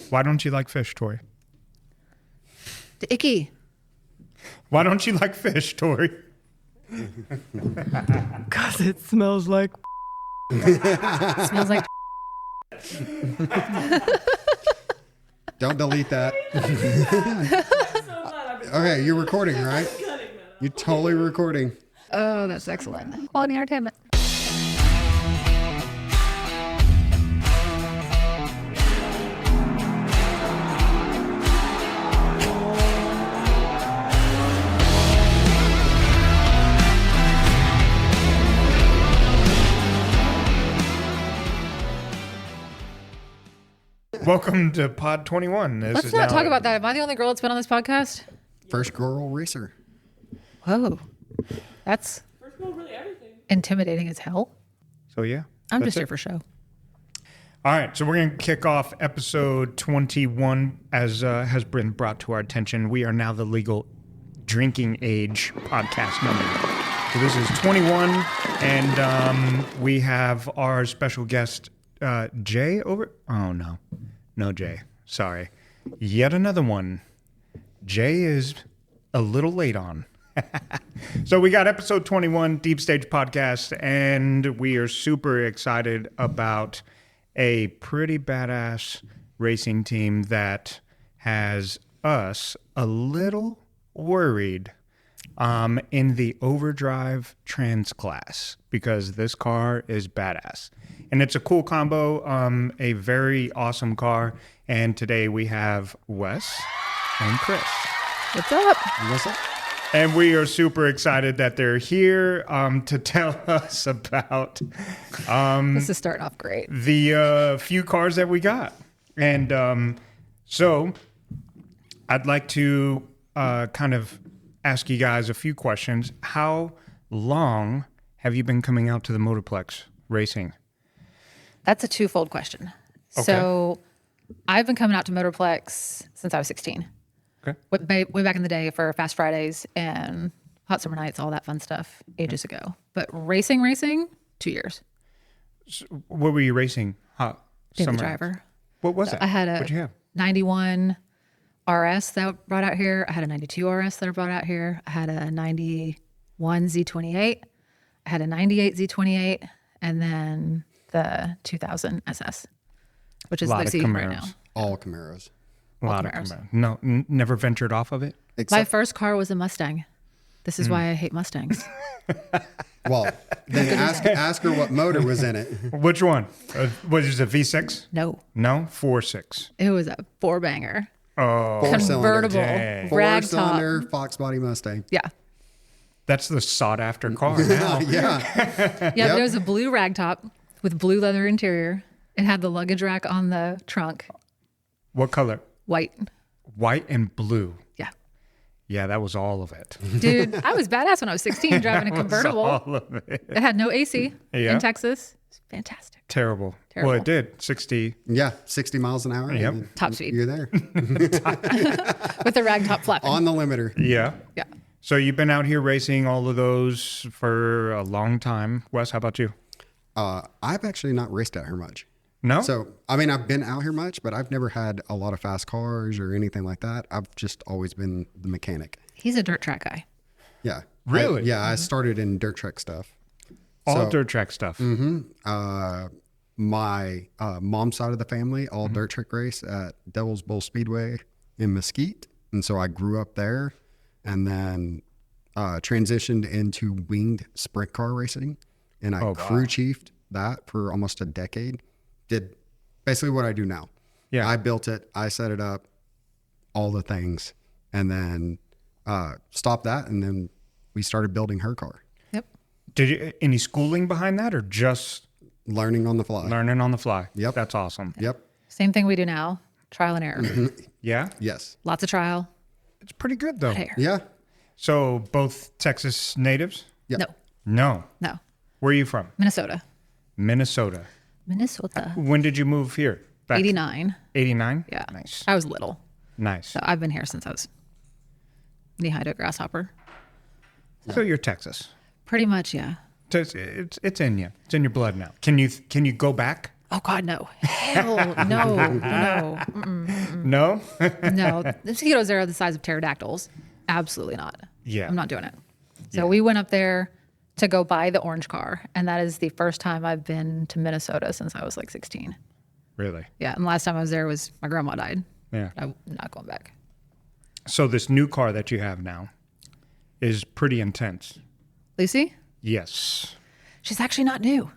Why don't you like fish, Tori? The icky. Why don't you like fish, Tori? Because it smells like... Smells like... Don't delete that. Okay, you're recording, right? You're totally recording. Oh, that's excellent. Quality entertainment. Welcome to Pod 21. Let's not talk about that. Am I the only girl that's been on this podcast? First girl racer. Whoa. That's intimidating as hell. So, yeah. I'm that's just here it. for show. All right. So, we're going to kick off episode 21 as has been brought to our attention. We are now the legal drinking age podcast number. So, this is 21. And we have our special guest, Jay over. Oh, no. No, Jay. Sorry. Yet another one. Jay is a little late on. So we got episode 21, Deep Stage Podcast, and we are super excited about a pretty badass racing team that has us a little worried in the Overdrive Trans class because this car is badass. And it's a cool combo, a very awesome car. And today we have Wes and Krys. What's up? What's up? And we are super excited that they're here to tell us about This is starting off great. the few cars that we got. And so I'd like to kind of ask you guys a few questions. How long have you been coming out to the Motorplex racing? That's a twofold question. Okay. So I've been coming out to Motorplex since I was 16. Okay. Way back in the day for Fast Fridays and Hot Summer Nights, all that fun stuff ages ago. But racing, 2 years. What were you racing? Hot Daily summer. driver. What was that? I had What'd you a have? 91 RS that I brought out here. I had a 92 RS that I brought out here. I had a 91 Z28. I had a 98 Z28. And then the 2000 SS, which is Lot of Luci right Camaros. now. All Camaros. A lot of Camaros. Camaros. No, never ventured off of it. My Except, first car was a Mustang. This is why I hate Mustangs. well, then ask her what motor was in it. Which one? Was it a V6? No, No, 4.6. it was a four banger, Oh, convertible, dang. rag top. Four-cylinder Fox body Mustang. Yeah, that's the sought after car now. Yeah. yeah. There was a blue rag top with blue leather interior. It had the luggage rack on the trunk, What color? white. White and blue. Yeah, Yeah, that was all of it. dude, I was badass when I was 16 driving a That was convertible. all of it. It had no AC Yeah. in Texas. It's fantastic. Terrible. Terrible. Well, it did. 60. Yeah, 60 miles an hour. Yep. and Top speed. You're there. With the rag top flapping. On the limiter. Yeah. Yeah. So you've been out here racing all of those for a long time. Wes, how about you? I've actually not raced out here much. No? So, I mean, I've been out here much, but I've never had a lot of fast cars or anything like that. I've just always been the mechanic. He's a dirt track guy. Yeah. Really? I started in dirt track stuff. all so- dirt track stuff. My mom's side of the family, all dirt track race at Devil's Bowl Speedway in Mesquite. And so I grew up there and then transitioned into winged sprint car racing. And I crew chiefed that for almost a decade. Did basically what I do now. Yeah. I built it. I set it up, all the things, and then stopped that. And then we started building her car, Yep. Did you any schooling behind that or just learning on the fly. learning on the fly? Yep. That's awesome. Yep. Same thing we do now. Trial and error. Yeah? Yes. Lots of trial. It's pretty good though. Error. Yeah. So both Texas natives? Yep. No. No. No. Where are you from? Minnesota. Minnesota. Minnesota. When did you move here? Back 89. 89? Yeah. Nice. I was little. Nice. So I've been here since I was knee-high to a grasshopper. So you're Texas. Pretty much, yeah. It's in you. It's in your blood now. Can you go back? Oh God, no. Hell no. No? No. The mosquitoes there are the size of pterodactyls. Absolutely not. Yeah. I'm not doing it. So we went up there to go buy the orange car. And that is the first time I've been to Minnesota since I was like 16. Really? Yeah. And the last time I was there was my grandma died. Yeah. I'm not going back. So this new car that you have now is pretty intense. Lucy? Yes. She's actually not new.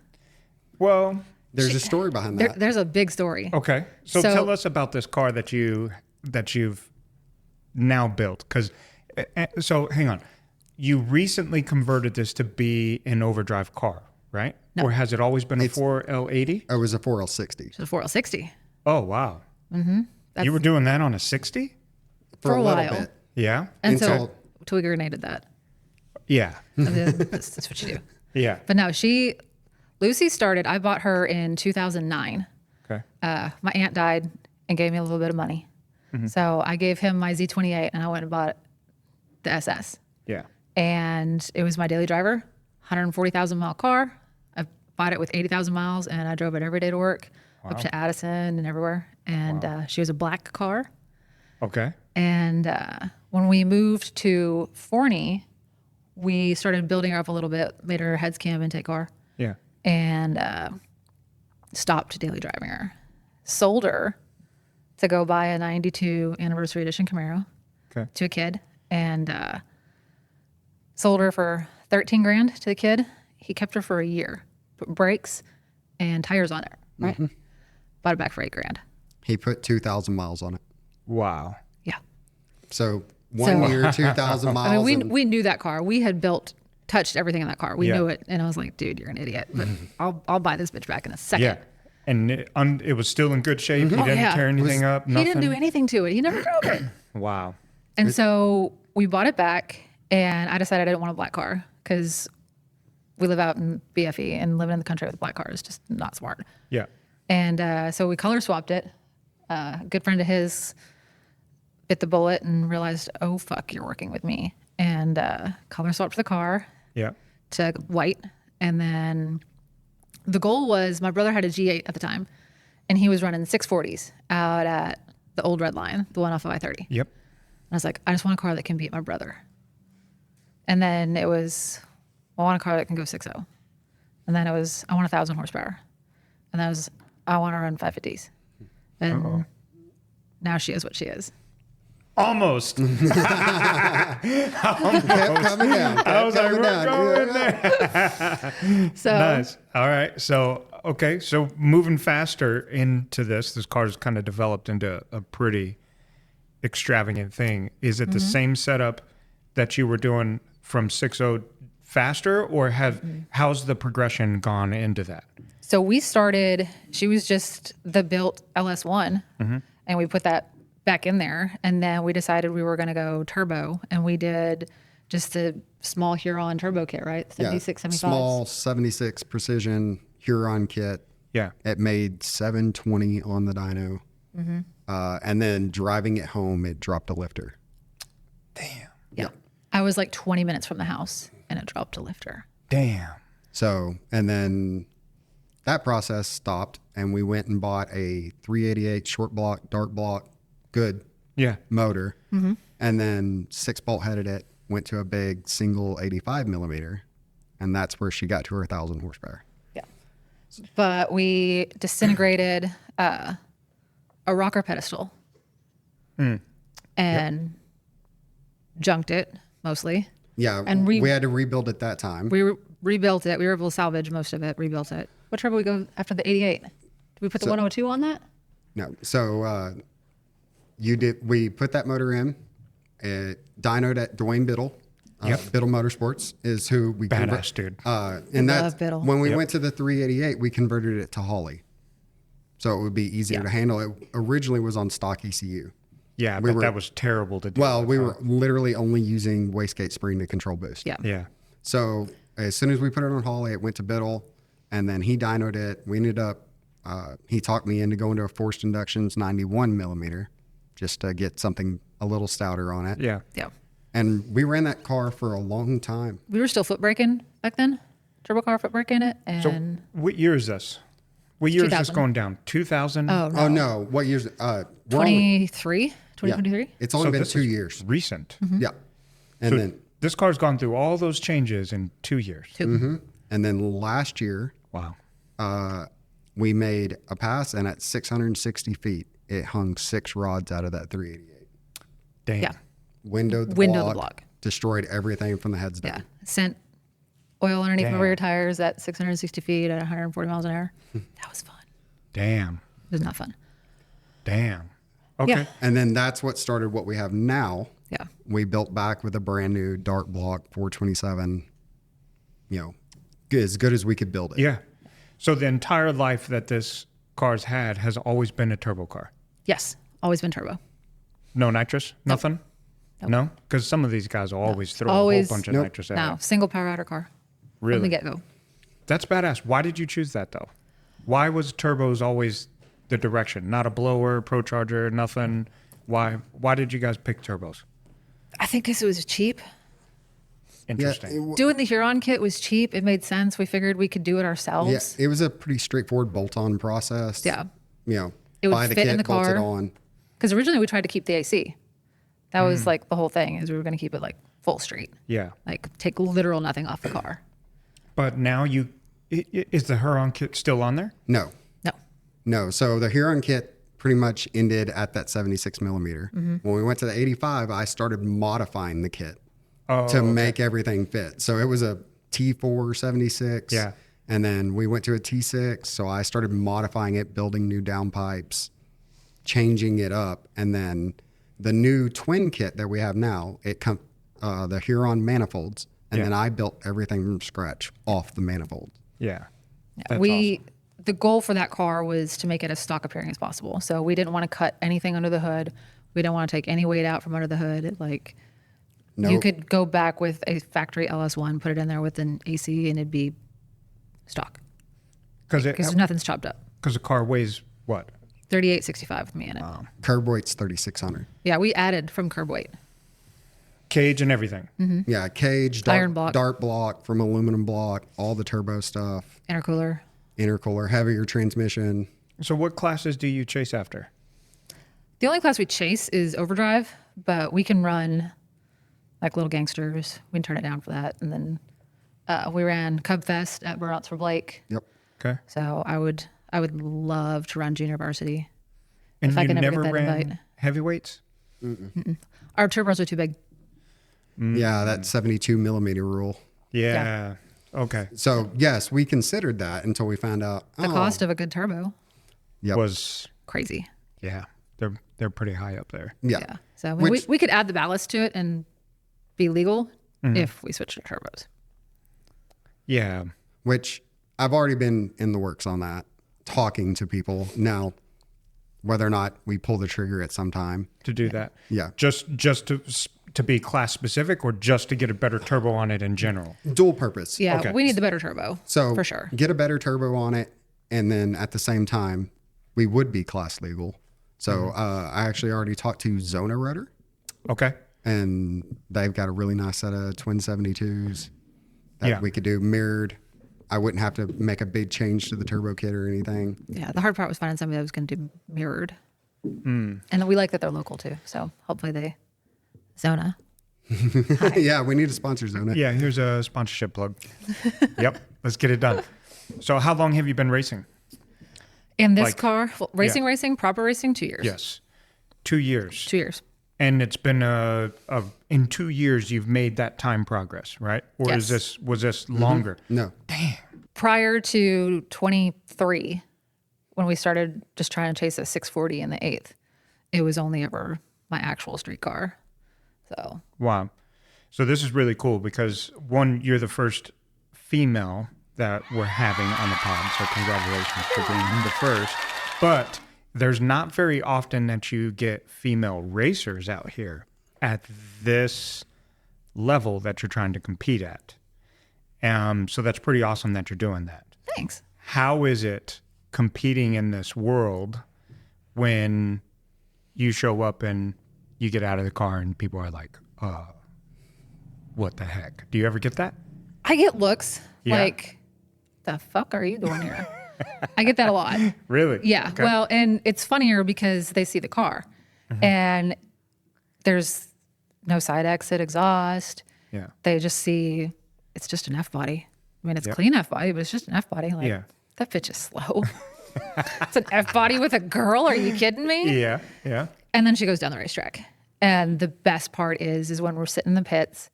Well, There's a story behind that. There's a big story. okay. So tell us about this car that you've now built. So hang on. You recently converted this to be an overdrive car, right? No. Or has it always been a 4L80? It was a 4L60 She's a 4L60 Oh, wow. Mm-hmm. You were doing that on a 60? for a little while. bit. Yeah. And Until- so we grenaded that. Yeah. And then that's what you do. Yeah. But no, Lucy started, I bought her in 2009. Okay. My aunt died and gave me a little bit of money. Mm-hmm. So I gave him my Z28 and I went and bought the SS. Yeah. And it was my daily driver, 140,000 mile car. I bought it with 80,000 miles and I drove it every day to work, up to Addison and everywhere. And she was a black car. Okay. And when we moved to Forney, we started building her up a little bit, made her heads cam intake car, Yeah. and stopped daily driving her. Sold her to go buy a 92 anniversary edition Camaro Okay. to a kid, and sold her for 13 grand to the kid. He kept her for a year, put brakes and tires on it, right? Bought it back for 8 grand. He put 2,000 miles on it. Wow. Yeah. So 1 year, 2,000 miles. I mean, and- we knew that car. We had touched everything in that car. We Yeah. knew it. And I was like, dude, you're an idiot. But I'll buy this bitch back in a second. Yeah. And it was still in good shape. He didn't yeah. tear anything up. He Nothing. didn't do anything to it. He never drove it. Wow. And so we bought it back, and I decided I didn't want a black car because we live out in BFE, and living in the country with a black car is just not smart. Yeah. And so we color swapped it. A good friend of his bit the bullet and realized, oh, fuck, you're working with me. And color swapped the car Yeah. to white. And then the goal was, my brother had a G8 at the time, and he was running 640s out at the old red line, the one off of I-30. Yep. I was like, I just want a car that can beat my brother. And then it was, I want a car that can go 6.0. And then it was, I want 1,000 horsepower. And that was, I want to run 550s. And now she is what she is. Almost. kept coming down. I was like, coming we're going there. So Nice. All right. So, okay. So moving faster into this car's kind of developed into a pretty extravagant thing. Is it the same setup that you were doing from 6.0 faster, or how's the progression gone into that? So we started, she was just the built LS1, and we put that back in there. And then we decided we were going to go turbo, and we did just a small Huron turbo kit, right? 76, 75. Small 76 precision Huron kit. Yeah. It made 720 on the dyno. And then driving it home, it dropped a lifter. Damn. Yeah. I was like 20 minutes from the house, and it dropped a lifter. Damn. So, and then that process stopped, and we went and bought a 388 short block, dark block, good Yeah. motor. And then 6-bolt headed it, went to a big single 85 millimeter. And that's where she got to her 1,000 horsepower. Yeah. But we disintegrated a rocker pedestal and junked it mostly. Yeah. And we had to rebuild it that time. We rebuilt it. We were able to salvage most of it, rebuilt it. What turbo we go after the 88? Did we put the 102 on that? No. So we put that motor in. It dynoed at Dwayne Biddle. Biddle Motorsports is who we Badass dude. And Love Biddle. when we went to the 388, we converted it to Holly. So it would be easier to handle. It originally was on stock ECU. Yeah, but that was terrible to do. Well, we were literally only using wastegate spring to control boost. Yeah. Yeah. So as soon as we put it on Holly, it went to Biddle, and then he dynoed it. We ended up, he talked me into going to a forced inductions 91 millimeter just to get something a little stouter on it. Yeah. Yeah. And we ran that car for a long time. We were still foot braking back then. Turbo car foot braking it. So And what year is this? What year is this 2000. going down? 2000? Oh, no. Oh no, what years? We're only- 2023? It's only been this 2 is years. Recent. Mm-hmm. Yeah, and So then this car's gone through all those changes in 2 years. and then last year Wow. we made a pass, and at 660 feet, it hung 6 rods out of that 388. Damn. Yeah. Windowed the block, destroyed everything from the heads Yeah. down. Sent oil underneath my Damn. rear tires at 660 feet at 140 miles an hour. That was fun. Damn. It was not fun. Damn. Okay. Yeah. And then that's what started what we have now. Yeah. We built back with a brand new dart block 427, as good as we could build it. Yeah. So the entire life that this car's had has always been a turbo car. Yes. Always been turbo. No nitrous? Nothing? No? Because some of these guys will always throw Always- a whole bunch of Nope. nitrous at No. it. Single power outer car. From Really? the get go. That's badass. Why did you choose that though? Why was turbos always the direction? Not a blower, pro charger, nothing. Why did you guys pick turbos? I think because it was cheap. Interesting. Doing the Huron kit was cheap. It made sense. We figured we could do it Yeah, ourselves. it was a pretty straightforward bolt-on process. Yeah. It would buy the fit kit, in the bolt it car. on. Because originally we tried to keep the AC. That was like the whole thing is we were going to keep it like full street. Yeah. Like take literal nothing off the car. But now is the Huron kit still on there? No, No. no. So the Huron kit pretty much ended at that 76 millimeter. Mm-hmm. When we went to the 85, I started modifying the kit Oh, to make everything fit. So it was a T4 76. Yeah. And then we went to a T6. So I started modifying it, building new downpipes, changing it up. And then the new twin kit that we have now, the Huron manifolds. And Yeah. then I built everything from scratch off the manifold. Yeah. Yeah. That's The goal for that car was to make it as stock appearing as possible. So we didn't want to cut anything under the hood. We didn't want to take any weight out from under the hood. Like you Nope. could go back with a factory LS1, put it in there with an AC, and it'd be stock because nothing's chopped up. Because the car weighs what? 3865 with me in it. Curb weight's 3,600. Yeah, we added from curb weight. Cage and everything. Yeah, cage, Iron block. dart block from aluminum block, all the turbo stuff, Intercooler. intercooler, heavier transmission. So what classes do you chase after? The only class we chase is Overdrive, but we can run like Little Gangsters. We can turn it down for that. And then we ran Cub Fest at Burnouts for Blake. Yep. Okay. So I would love to run Junior Varsity. And If I you can ever never get that ran invite. heavyweights? Our turbos are too big. Yeah, that 72 millimeter rule. Yeah. Okay. So yes, we considered that until we found out The cost of a good turbo, Yep. Was crazy. yeah. They're pretty high up there. Yeah. Yeah. So Which- we could add the ballast to it and be legal Mm-hmm. if we switch to turbos. Yeah. Which I've already been in the works on that, talking to people now, whether or not we pull the trigger at some time. To do that. Yeah. Just to be class specific or just to get a better turbo on it in general? Dual purpose. Yeah, Okay. we need the better turbo. So for sure. get a better turbo on it, and then at the same time, we would be class legal. So I actually already talked to Zona Rudder, Okay. and they've got a really nice set of twin 72s that Yeah. we could do mirrored. I wouldn't have to make a big change to the turbo kit or anything. Yeah, the hard part was finding somebody that was going to do mirrored. And we like that they're local too. So hopefully they Zona. Yeah, we need to sponsor Zona. Yeah, here's a sponsorship plug. Yep. Let's get it done. So how long have you been racing? In this Like- car, well, racing, proper racing, 2 years. Yes. 2 years. 2 years. And it's been in 2 years you've made that time progress, right? Or Yes. was this longer? No. Prior to 23, when we started just trying to chase a 640 in the 8th, it was only ever my actual street car. So Wow. So this is really cool because one, you're the first female that we're having on the pod. So congratulations for being the first. But there's not very often that you get female racers out here at this level that you're trying to compete at. So that's pretty awesome that you're doing that. thanks. How is it competing in this world when you show up and you get out of the car and people are like, what the heck? Do you ever get that? I get looks Yeah. like, the fuck are you doing here? I get that a lot. Really? Yeah. Okay. Well, and it's funnier because they see the car and there's no side exit exhaust. Yeah. They just see it's just an F body. I mean, it's clean F body, but it's just an F body. Like, Yeah. that bitch is slow. It's an F body with a girl. Are you kidding me? Yeah. Yeah. And then she goes down the racetrack. And the best part is when we're sitting in the pits,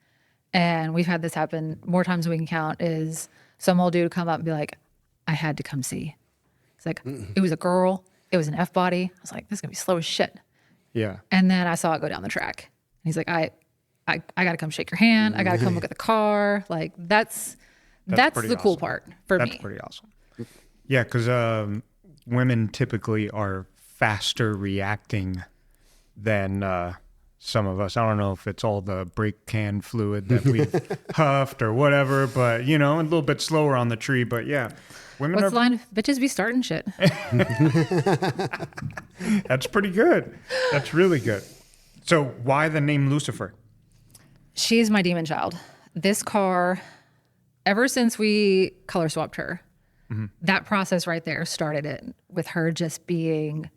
and we've had this happen more times than we can count, is some old dude come up and be like, I had to come see. It's like, it was a girl. It was an F body. I was like, this is going to be slow as shit. Yeah. And then I saw it go down the track. And he's like, I got to come shake your hand. I got to come look at the car. Like, that's pretty the cool awesome. part for That's me. pretty awesome. Yeah, because women typically are faster reacting than some of us. I don't know if it's all the brake can fluid that we've huffed or whatever, but, a little bit slower on the tree. But yeah, women What's the line? Bitches be starting shit. That's pretty good. That's really good. So why the name Lucifer? She's my demon child. This car, ever since we color swapped her, that process right there started it with her just being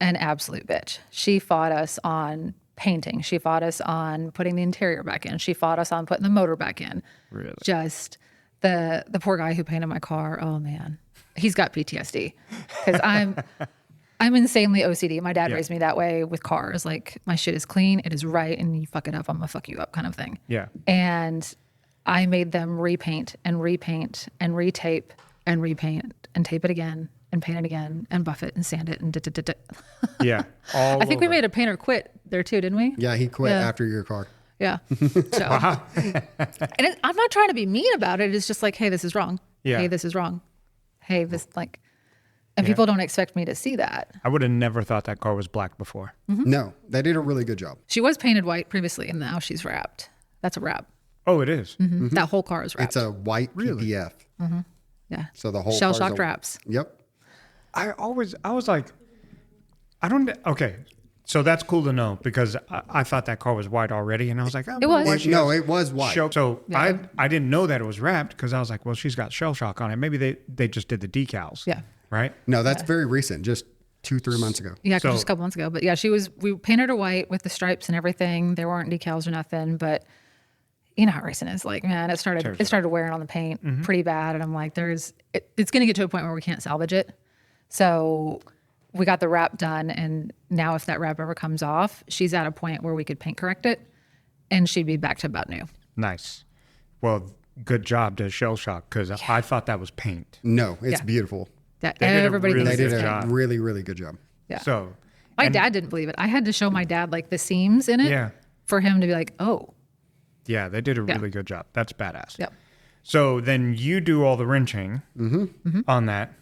an absolute bitch. She fought us on painting. She fought us on putting the interior back in. She fought us on putting the motor back in. Really? Just the poor guy who painted my car. Oh man, he's got PTSD because I'm insanely OCD. My dad raised me that way with cars. Like, my shit is clean, it is right, and you fuck it up, I'm gonna fuck you up, kind of thing. Yeah. And I made them repaint and repaint and retape and repaint and tape it again and paint it again and buff it and sand it and Yeah. All I think we over. made a painter quit there too, didn't we? Yeah, he quit Yeah. after your car. Yeah. So, and I'm not trying to be mean about it. It's just like, hey, this is wrong. Yeah. Hey, this is wrong. Hey, this like, and people don't expect me to see that. I would have never thought that car was black before. No, they did a really good job. She was painted white previously, and now she's wrapped. That's a wrap. Oh, it is? That whole car is wrapped. It's a white PPF. Yeah. So the whole Shell car's shocked a- wraps. Yep. I was like, okay. So that's cool to know because I thought that car was white already. And I was like, It was. It was white. So Yeah. I didn't know that it was wrapped because I was like, well, she's got shell shock on it. Maybe they just did the decals. Yeah. Right? No, that's very recent, just 2-3 months ago. Yeah, So- just a couple months ago. But yeah, we painted her white with the stripes and everything. There weren't decals or nothing, but you know how racing is. Like, man, it started wearing on the paint pretty bad. And I'm like, it's going to get to a point where we can't salvage it. So we got the wrap done. And now if that wrap ever comes off, she's at a point where we could paint correct it and she'd be back to about new. Nice. Well, good job to shell shock because I thought that was paint. No, it's Yeah. beautiful. That They did a everybody really They thinks did it's a paint. job. really, really good job. Yeah. So, My dad didn't believe it. I had to show my dad like the seams in it Yeah. for him to be like, oh, yeah, they did a Yeah. really good job. That's badass. yep. So then you do all the wrenching on that.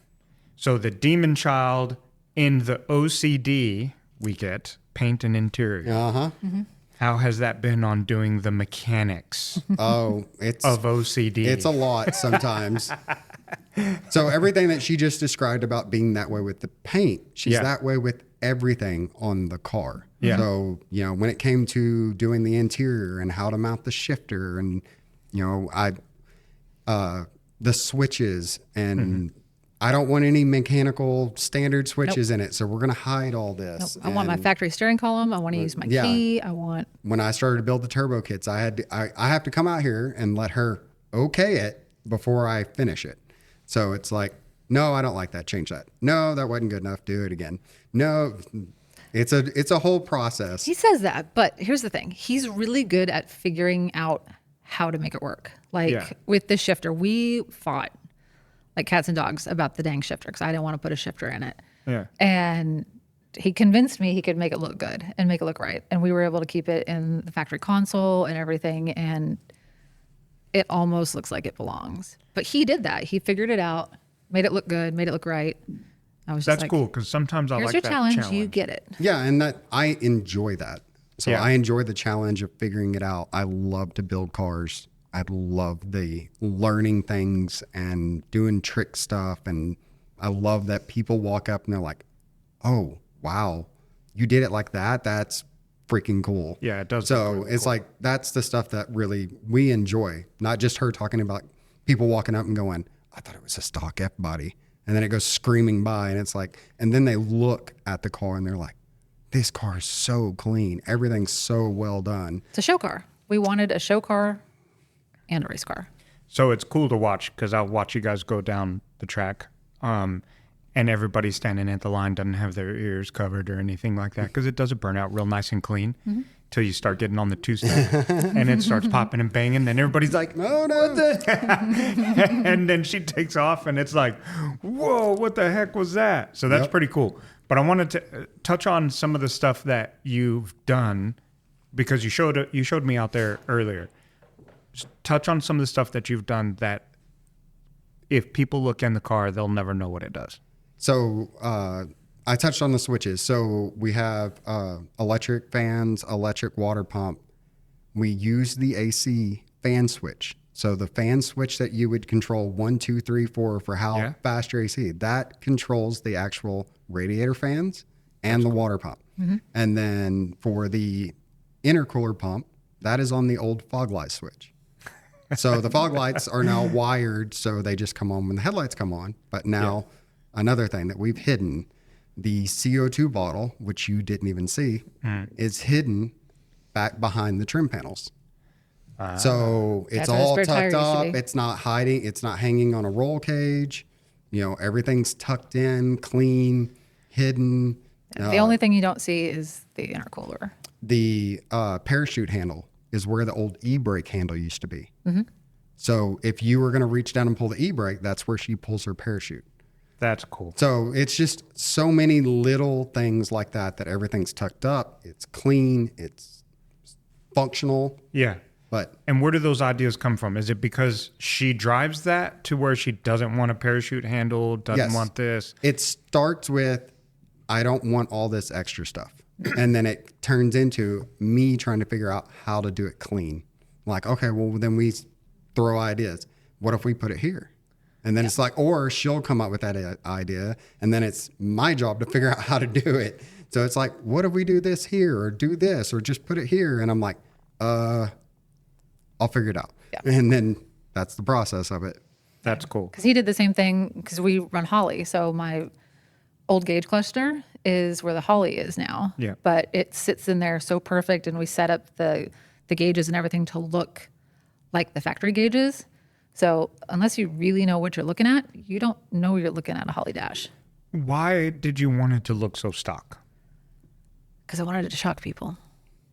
So the demon child in the OCD, we get paint and interior. Uh-huh. How has that been on doing the mechanics Oh, it's of OCD? it's a lot sometimes. So everything that she just described about being that way with the paint, she's Yeah. that way with everything on the car. Yeah. So, when it came to doing the interior and how to mount the shifter and, the switches and I don't want any mechanical standard switches in it. So we're going to hide all this. I want my And factory steering column. I want to use my yeah. key. I want, when I started to build the turbo kits, I have to come out here and let her okay it before I finish it. So it's like, no, I don't like that. Change that. No, that wasn't good enough. Do it again. No, it's a whole process. he says that, but here's the thing. He's really good at figuring out how to make it work. Like Yeah. with the shifter, we fought like cats and dogs about the dang shifter because I didn't want to put a shifter in it. Yeah. And he convinced me he could make it look good and make it look right. And we were able to keep it in the factory console and everything. And it almost looks like it belongs. But he did that. He figured it out, made it look good, made it look right. I was just That's like, cool because sometimes I here's like your that challenge. You get it. Yeah, and that I enjoy that. So Yeah. I enjoy the challenge of figuring it out. I love to build cars. I love the learning things and doing trick stuff. And I love that people walk up and they're like, oh, wow, you did it like that? That's freaking cool. Yeah, it does So look really it's like, that's the stuff that really we enjoy. Not just her talking about people walking up and going, I thought it was a stock F body. and then it goes screaming by, and it's like, and then they look at the car and they're like, this car is so clean. Everything's so well done. It's a show car. We wanted a show car and a race car. So it's cool to watch because I'll watch you guys go down the track, and everybody standing at the line doesn't have their ears covered or anything like that because it does burn out real nice and clean till you start getting on the two-step and it starts popping and banging and everybody's like, no, not that. And then she takes off and it's like, whoa, what the heck was that? So that's pretty cool. But I wanted to touch on some of the stuff that you've done because you showed me out there earlier. Just touch on some of the stuff that you've done that if people look in the car, they'll never know what it does. So I touched on the switches. So we have electric fans, electric water pump. We use the AC fan switch. So the fan switch that you would control 1, 2, 3, 4 for how fast your AC, that controls the actual radiator fans and the water pump. And then for the intercooler pump, that is on the old fog light switch. So the fog lights are now wired, so they just come on when the headlights come on. But now another thing that we've hidden, the CO2 bottle, which you didn't even see, is hidden back behind the trim panels. So it's all tucked up. It's not hiding. It's not hanging on a roll cage. You know, everything's tucked in, clean, hidden. The only thing you don't see is the intercooler. The parachute handle is where the old e-brake handle used to be. So if you were going to reach down and pull the e-brake, that's where she pulls her parachute. That's cool. So it's just so many little things like that everything's tucked up. It's clean. It's functional. Yeah. And where do those ideas come from? Is it because she drives that to where she doesn't want a parachute handle, doesn't want this? It starts with, I don't want all this extra stuff. And then it turns into me trying to figure out how to do it clean. Like, okay, well, then we throw ideas. What if we put it here? And then it's like, or she'll come up with that idea, and then it's my job to figure out how to do it. So it's like, what if we do this here, or do this, or just put it here? And I'm like, I'll figure it out. And then that's the process of it. That's cool. Because he did the same thing because we run Holly. So my old gauge cluster is where the Holly is now. Yeah. But it sits in there so perfect, and we set up the gauges and everything to look like the factory gauges. So unless you really know what you're looking at, you don't know you're looking at a Holly dash. Why did you want it to look so stock? Because I wanted it to shock people.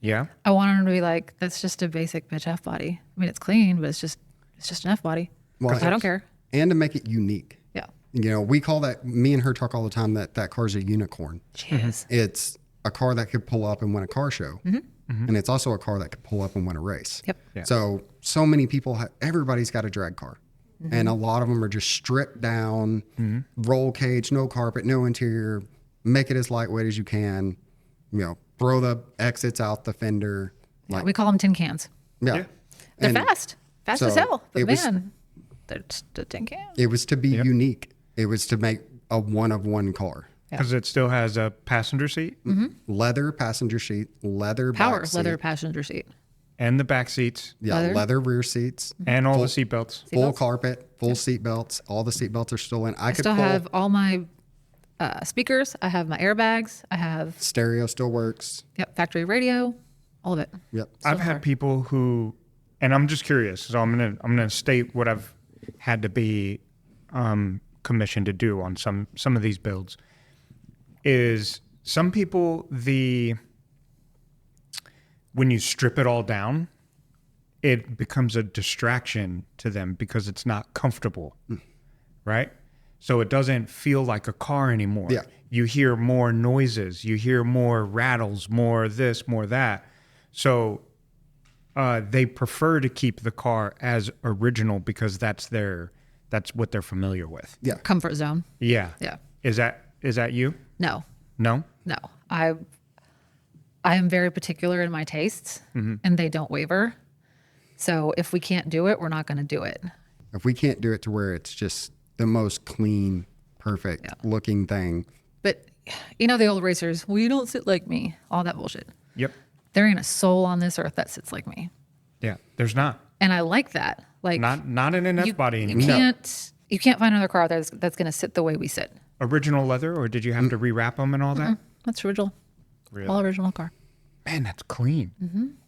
Yeah. I wanted them to be like, that's just a basic bitch F body. I mean, it's clean, but it's just an F body. Well, I don't care. And to make it unique. Yeah. You know, we call that, me and her talk all the time, that car's a unicorn. Cheers. It's a car that could pull up and win a car show. And it's also a car that could pull up and win a race. Yep. Yeah. So many people, everybody's got a drag car. And a lot of them are just stripped down, roll cage, no carpet, no interior, make it as lightweight as you can, you know, throw the exits out the fender. Yeah, we call them tin cans. Yeah. They're And fast so as hell. But it was- man, they're just a tin can. It was to be unique. It was to make a one-of-one car. Because it still has a passenger seat Leather passenger seat, leather Power back leather seat. passenger seat. and the back seats Yeah, leather rear seats, and all the seat belts. full carpet, full seat belts. All the seat belts are still in. I could Still pull. have all my speakers. I have my airbags. I have Stereo still works. factory radio. All of it. Yep. I've had people who, and I'm just curious, so I'm gonna state what I've had to be commissioned to do on some of these builds. Is some people when you strip it all down, it becomes a distraction to them because it's not comfortable, right? So it doesn't feel like a car anymore. Yeah. You hear more noises, you hear more rattles, more this, more that. So they prefer to keep the car as original because that's what they're familiar with. Yeah. Comfort zone. Yeah. Yeah. Is that you? No. No? No. I am very particular in my tastes, and they don't waver. So if we can't do it, we're not going to do it. If we can't do it to where it's just the most clean, perfect looking thing. But you know the old racers, well, you don't sit like me. All that bullshit. Yep. There ain't a soul on this earth that sits like me. Yeah. There's not. And I like that. Like Not in an F body you anymore. can't You can't find another car out there that's going to sit the way we sit. Original leather, or did you have to rewrap them and all that? That's original. Really? All original car. Man, that's clean.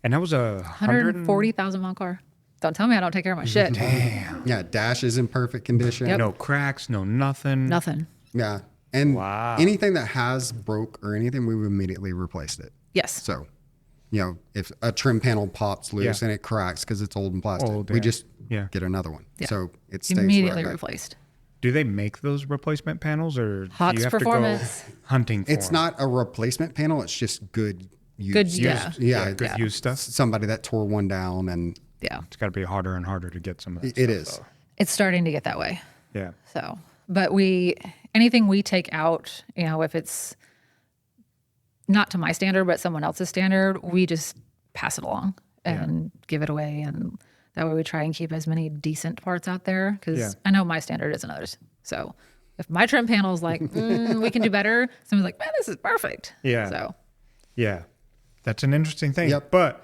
And that was a 140,000 mile car. Don't tell me I don't take care of my shit. Damn. Yeah, dash is in perfect condition. Yep. No cracks, no nothing. Nothing. Yeah. And Wow. anything that has broke or anything, we would immediately replaced it. Yes. So, if a trim panel pops loose Yeah. and it cracks because it's old and plastic, Old, we yeah. just Yeah. get another one. Yeah. So it stays Immediately right back. replaced. Do they make those replacement panels, or do Hawks you have Performance. to go hunting for It's them? not a replacement panel. It's just good use. Good, yeah. Yeah. Good Yeah. use stuff. Somebody that tore one down, and Yeah. It's got to be harder and harder to get some of that it stuff, is. though. It's starting to get that way. Yeah. So, but anything we take out, if it's not to my standard, but someone else's standard, we just pass it along and give it away. And that way we try and keep as many decent parts out there because Yeah. I know my standard isn't others. So if my trim panel is like, we can do better, someone's like, man, this is perfect. Yeah. So Yeah. That's an interesting thing. Yep. But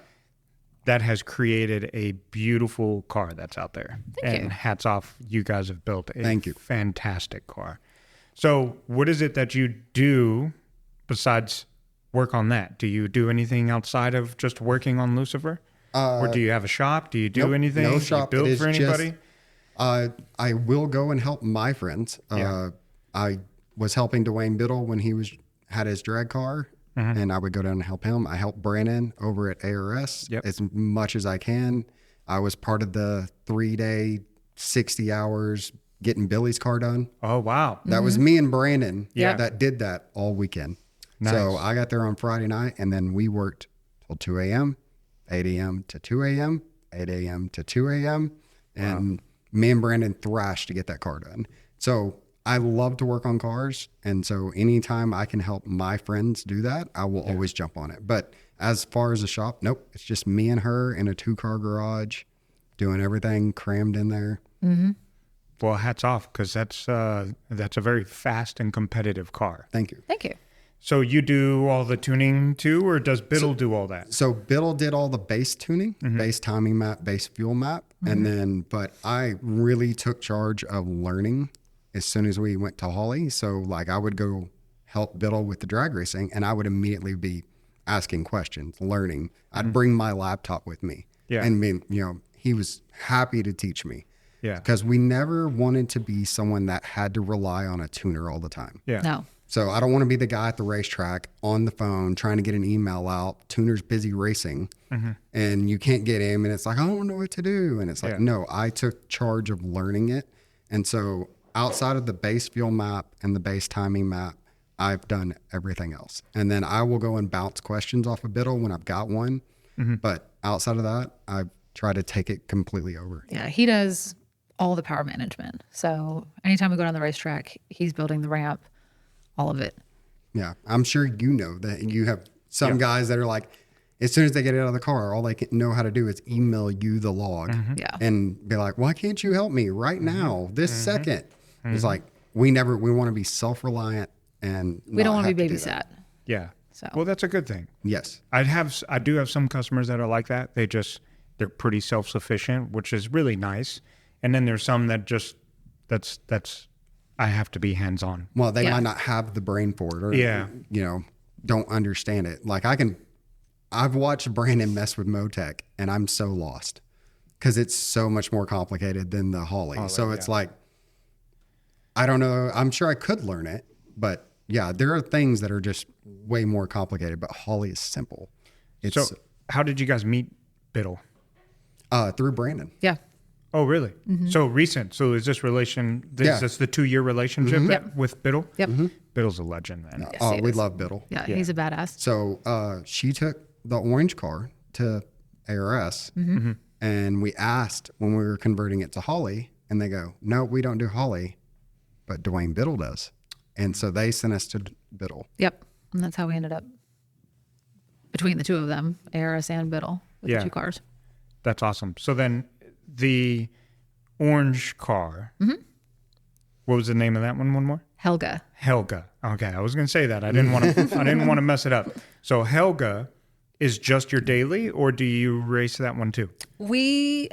that has created a beautiful car that's out there. Thank and you. hats off, you guys have built a Thank you. fantastic car. So what is it that you do besides work on that? Do you do anything outside of just working on Lucifer? Or do you have a shop? Do you do Nope, anything? no Do you shop. build It is for anybody? just- I will go and help my friends. Yeah. I was helping Dwayne Biddle when he had his drag car, Mm-hmm. and I would go down and help him. I helped Brandon over at ARS Yep. as much as I can. I was part of the 3-day, 60 hours getting Billy's car done. Oh, wow. That was me and Brandon Yeah. that did that all weekend. So Nice. I got there on Friday night, and then we worked till 2 a.m., 8 a.m. to 2 a.m., 8 a.m. to 2 a.m., and me and Brandon thrashed to get that car done. So I love to work on cars, and so anytime I can help my friends do that, I will always jump on it. But as far as the shop, nope, it's just me and her in a 2-car garage doing everything crammed in there. Well, hats off, because that's a very fast and competitive car. Thank you. thank you. So you do all the tuning too, or does Biddle do all that? So Biddle did all the base tuning, base timing map, base fuel map, and then, but I really took charge of learning as soon as we went to Holly. So like I would go help Biddle with the drag racing, and I would immediately be asking questions, learning. I'd bring my laptop with me, Yeah. and he was happy to teach me. Yeah. Because we never wanted to be someone that had to rely on a tuner all the time. Yeah. No. So I don't want to be the guy at the racetrack on the phone trying to get an email out. Tuner's busy racing, and you can't get him, and it's like I don't know what to do. And it's like, Yeah. no, I took charge of learning it. And so outside of the base fuel map and the base timing map, I've done everything else. And then I will go and bounce questions off of Biddle when I've got one. But outside of that, I try to take it completely over. Yeah, he does all the power management. So anytime we go down the racetrack, he's building the ramp, all of it. Yeah, I'm sure you know that you have some guys that are like, as soon as they get out of the car, all they can know how to do is email you the log Yeah. and be like, why can't you help me right now, this second? It's like, we want to be self-reliant and We don't not want to be have do that. babysat. Yeah. So- Well, that's a good thing. Yes. I do have some customers that are like that. They're pretty self-sufficient, which is really nice. And then there's some that just, I have to be hands-on. Well, they Yeah. might not have the brain for it or, Yeah. don't understand it. Like I've watched Brandon mess with Motec and I'm so lost because it's so much more complicated than the Holly. So it's like, I don't know. I'm sure I could learn it, but yeah, there are things that are just way more complicated, but Holly is simple. It's So how did you guys meet Biddle? through Brandon. Yeah. Oh, really? So recent. So is this Yeah. this the 2-year relationship with Biddle? Yep. Biddle's a legend, man. Yes, Oh, he we is. love Biddle. Yeah, he's a badass. So she took the orange car to ARS and we asked when we were converting it to Holly and they go, no, we don't do Holly, but Dwayne Biddle does. And so they sent us to Biddle. Yep. And that's how we ended up between the two of them, ARS and Biddle, with Yeah. the 2 cars. That's awesome. So then the orange car, what was the name of that one more? Helga. Helga. Okay, I was going to say that. I didn't want to mess it up. So Helga is just your daily, or do you race that one too? We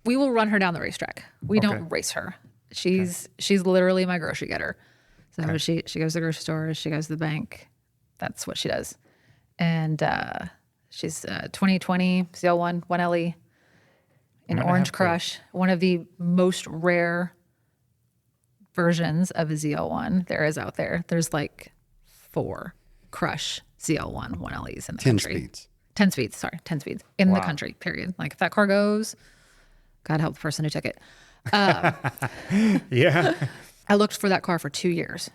will run her down the racetrack. We Okay. don't race her. She's literally my grocery getter. So she goes to the grocery store, she goes to the bank. That's what she does. And she's 2020 ZL1 1LE in Orange Crush, one of the most rare versions of a ZL1 there is out there. There's like 4 Crush ZL1 1LEs in the 10 country. speeds. 10 speeds in the country, period. Like if that car goes, God help the person who took it. Yeah. I looked for that car for 2 years.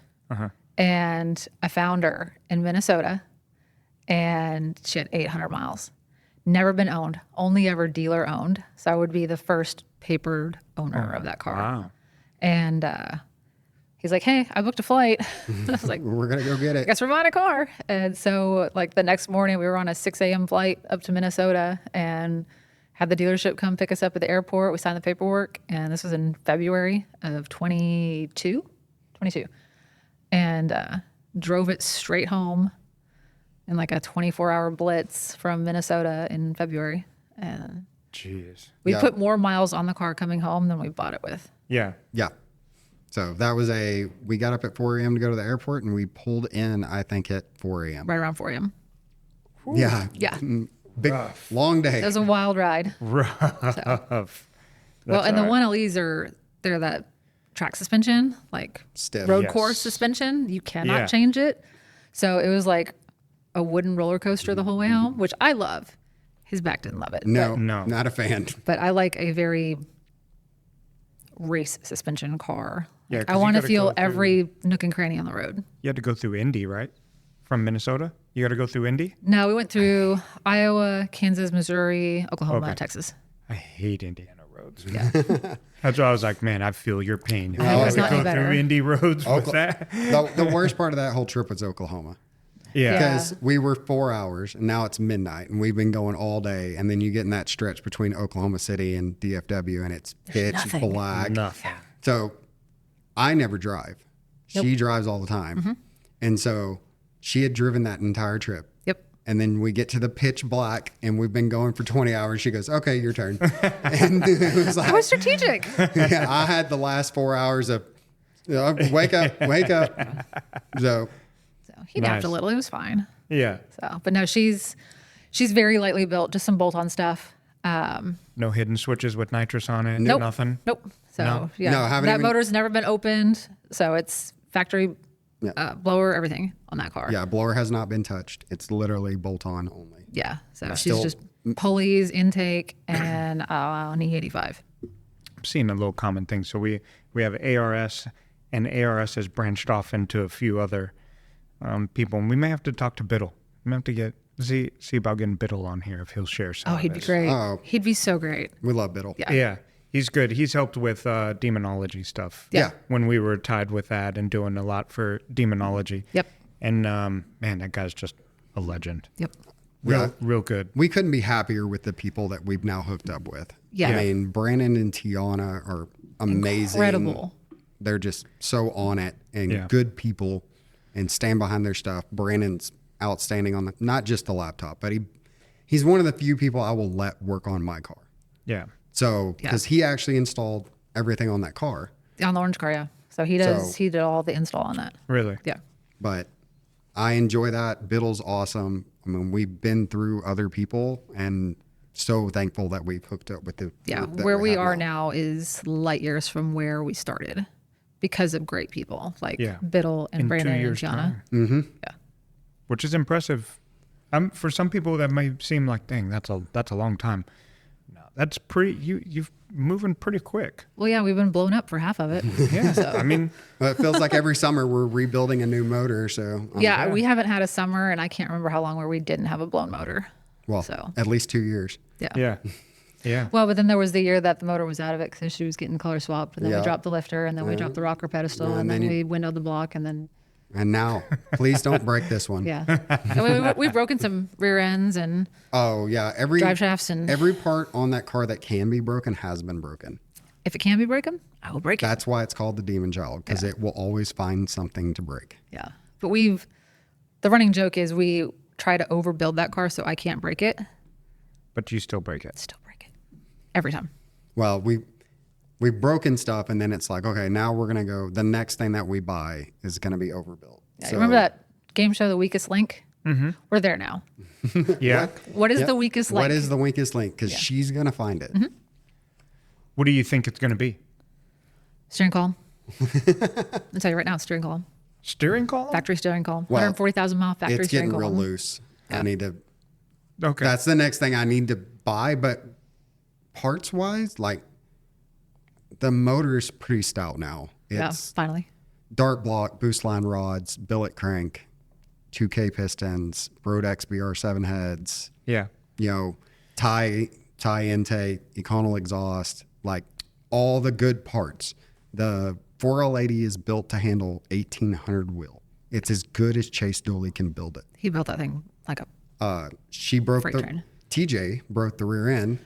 And I found her in Minnesota and she had 800 miles. Never been owned, only ever dealer owned. So I would be the first papered owner of that car. Wow. And he's like, hey, I booked a flight. I was like, We're going to go get I it. guess we're buying a car. And so like the next morning we were on a 6 a.m. flight up to Minnesota and had the dealership come pick us up at the airport. We signed the paperwork and this was in February of 22. And drove it straight home in like a 24-hour blitz from Minnesota in February. And Jeez. we Yeah. put more miles on the car coming home than we bought it with. Yeah. Yeah. So that was we got up at 4 a.m. to go to the airport and we pulled in, I think, at 4 a.m. Right around 4 a.m. Yeah. Yeah. Big, long day. It was a wild ride. Rough. Well, and the all right. 1LEs they're that track suspension, like Stiff. road Yes. course suspension. You cannot Yeah. change it. So it was like a wooden roller coaster the whole way home, which I love. His back didn't love it. No, No. not a fan. But I like a very race suspension car. Yeah, Like, 'cause I you want to gotta feel go through- every nook and cranny on the road. You had to go through Indy, right? From Minnesota? You got to go through Indy? No, we went through Iowa, Kansas, Missouri, Oklahoma, Okay. Texas. I hate Indiana roads. Yeah. That's why I was like, man, I feel your pain. I I know, had it's to not go any better. through Indy roads with Okla- that. the worst part of that whole trip was Oklahoma. Yeah. Because we were 4 hours and now it's midnight and we've been going all day. And then you get in that stretch between Oklahoma City and DFW and it's pitch nothing. black. Nothing. So I never drive. She drives all the time. And so she had driven that entire trip. Yep. And then we get to the pitch black and we've been going for 20 hours. She goes, okay, your turn. And it was I like, was strategic. yeah, I had the last 4 hours of wake up. So So he napped Nice. a little. It was fine. Yeah. So, but no, she's very lightly built, just some bolt-on stuff. No hidden switches with nitrous on it. Nope. Nothing. Nope. So No? yeah, No, haven't that even- motor's never been opened. So it's factory blower, everything on that car. yeah, blower has not been touched. It's literally bolt on only. Yeah. So she's Still- just pulleys, intake, and an E85. I'm seeing a little common thing. So we have ARS, and ARS has branched off into a few other people. And we may have to talk to Biddle. We may have to see about getting Biddle on here if he'll share some Oh, of he'd be his. great. Oh. He'd be so great. We love Biddle. Yeah. Yeah, he's good. He's helped with demonology stuff. Yeah. When we were tied with that and doing a lot for demonology. Yep. And man, that guy's just a legend. Yep. Real good. We couldn't be happier with the people that we've now hooked up with. Yeah. I mean, Brandon and Tiana are amazing. Incredible. They're just so on it and Yeah. good people and stand behind their stuff. Brandon's outstanding on not just the laptop, but he's one of the few people I will let work on my car. Yeah. So, because he actually installed everything on that car. On the orange car, yeah. So he does. So- He did all the install on that. Really. Yeah. But I enjoy that. Biddle's awesome. I mean, we've been through other people and so thankful that we've hooked up with the Yeah. group that Where we have are now is light years from where we started because of great people like Yeah. Biddle and In Brandon 2 and years' Gianna. time. Yeah. Which is impressive. For some people that may seem like, dang, that's a long time. No, that's pretty. You've moving pretty quick. Well, yeah, we've been blown up for half of it. Yeah. I mean, Well, it feels like every summer we're rebuilding a new motor. So, Yeah, we haven't had a summer, and I can't remember how long where we didn't have a blown motor. well, So. at least 2 years. Yeah. yeah. Yeah. Well, but then there was the year that the motor was out of it because she was getting color swapped, and then Yeah. we dropped the lifter, and then we dropped the rocker pedestal, Yeah, and and then then we windowed the block, and then And now, please don't break this one. yeah, and we've broken some rear ends and Oh, yeah. Every drive shafts, and every part on that car that can be broken has been broken. if it can be broken, I will break it. That's why it's called the Demon Child, because it will always find something to break. Yeah, but the running joke is we try to overbuild that car so I can't break it. But you still break it. Still break it every time. Well, we've broken stuff, and then it's like, okay, now we're gonna go. The next thing that we buy is gonna be overbuilt. Yeah, you remember that game show, The Weakest Link? Mm-hmm. We're there now. Yeah. What is the weakest link? What is the weakest link? Because she's gonna find it. Mm-hmm. What do you think it's going to be? Steering column. I'll tell you right now, it's steering column. Steering column? Factory steering column. Well, 140,000 mile factory It's steering getting real column. loose. I need to. Okay. That's the next thing I need to buy. But parts wise, like the motor is pretty stout now. Yeah, It's finally. dart block, boost line rods, billet crank, 2K pistons, Broad XBR 7 heads, Yeah. tie intake, Econal exhaust, like all the good parts. The 4L80 is built to handle 1800 wheel. It's as good as Chase Dooley can build it. He built that thing like a She broke freight the train. TJ broke the rear end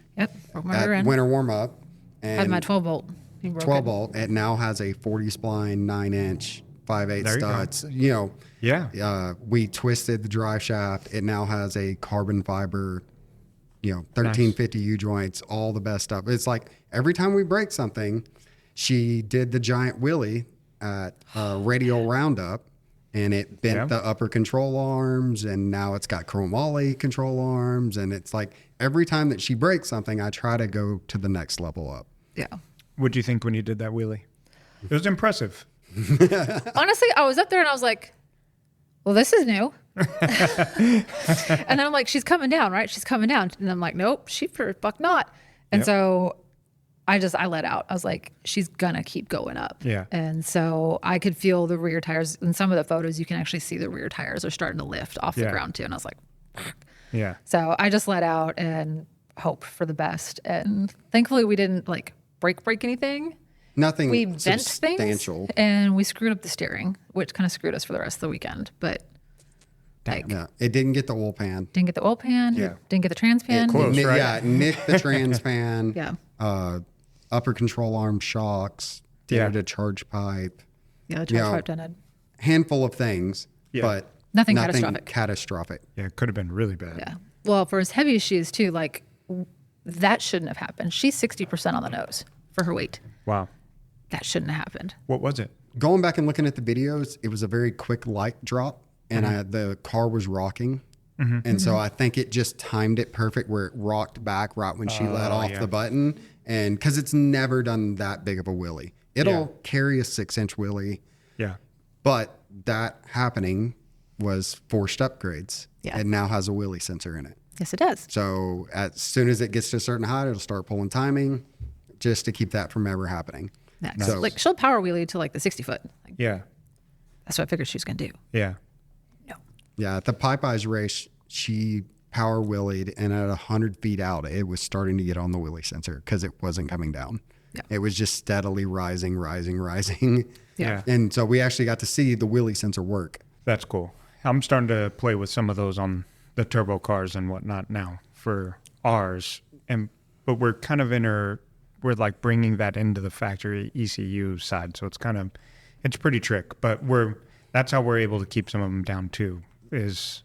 Broke my at rear end. winter warm up, Had and my 12 bolt. He broke 12 it. bolt. It now has a 40 spline 9-inch 5/8 There you go. studs. Yeah. We twisted the drive shaft. It now has a carbon fiber, 1350 U joints, all the best stuff. It's like every time we break something, she did the giant wheelie at Radial Roundup, and it bent the upper control arms, and now it's got chromoly control arms, and it's like every time that she breaks something, I try to go to the next level up. Yeah. What'd you think when you did that wheelie? It was impressive. Honestly, I was up there and I was like, well, this is new. And then I'm like, she's coming down, right? She's coming down. And I'm like, nope, she for fuck not. And so I let out. I was like, she's gonna keep going up. Yeah. And so I could feel the rear tires. In some of the photos, you can actually see the rear tires are starting to lift off the ground too. And I was like, Yeah. so I just let out and hope for the best. And thankfully we didn't like break anything. Nothing We bent substantial. things and we screwed up the steering, which kind of screwed us for the rest of the weekend. But like, Yeah, it didn't get the oil pan. didn't get the oil pan, didn't get the trans pan. Close, right? Yeah, nicked the trans pan. Yeah. Upper control arm shocks. Did a charge pipe. Yeah, the charge pipe done it. Handful of things, but Nothing catastrophic. catastrophic. Yeah, it could have been really bad. Yeah. Well, for as heavy as she is too, like that shouldn't have happened. She's 60% on the nose for her weight. Wow. That shouldn't have happened. What was it? Going back and looking at the videos, it was a very quick light drop, and the car was rocking. And so I think it just timed it perfect where it rocked back right when she let off the button. And because it's never done that big of a wheelie, it'll carry a 6-inch wheelie. Yeah. But that happening was forced upgrades. Yeah. It now has a wheelie sensor in it. Yes, it does. So as soon as it gets to a certain height, it'll start pulling timing just to keep that from ever happening. Next. So- Like she'll power wheelie to like the 60 foot. Like, Yeah. that's what I figured she was going to do. Yeah. No. Yeah, at the Popeyes race, she power wheelied, and at 100 feet out, it was starting to get on the wheelie sensor because it wasn't coming down. Yeah. It was just steadily rising. Yeah. And so we actually got to see the wheelie sensor work. That's cool. I'm starting to play with some of those on the turbo cars and whatnot now for ours. But we're kind of we're like bringing that into the factory ECU side. So it's pretty trick, but that's how we're able to keep some of them down too, is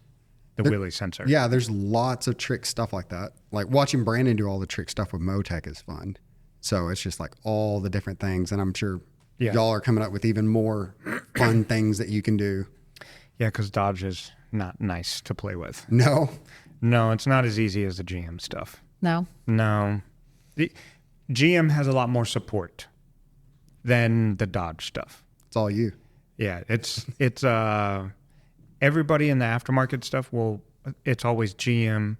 the wheelie sensor. Yeah, there's lots of trick stuff like that. Like watching Brandon do all the trick stuff with Motec is fun. So it's just like all the different things. And I'm sure y'all are coming up with even more fun things that you can do. Yeah, because Dodge is not nice to play with. No? No, it's not as easy as the GM stuff. No. No. The GM has a lot more support than the Dodge stuff. It's all you. Yeah, it's everybody in the aftermarket stuff, it's always GM,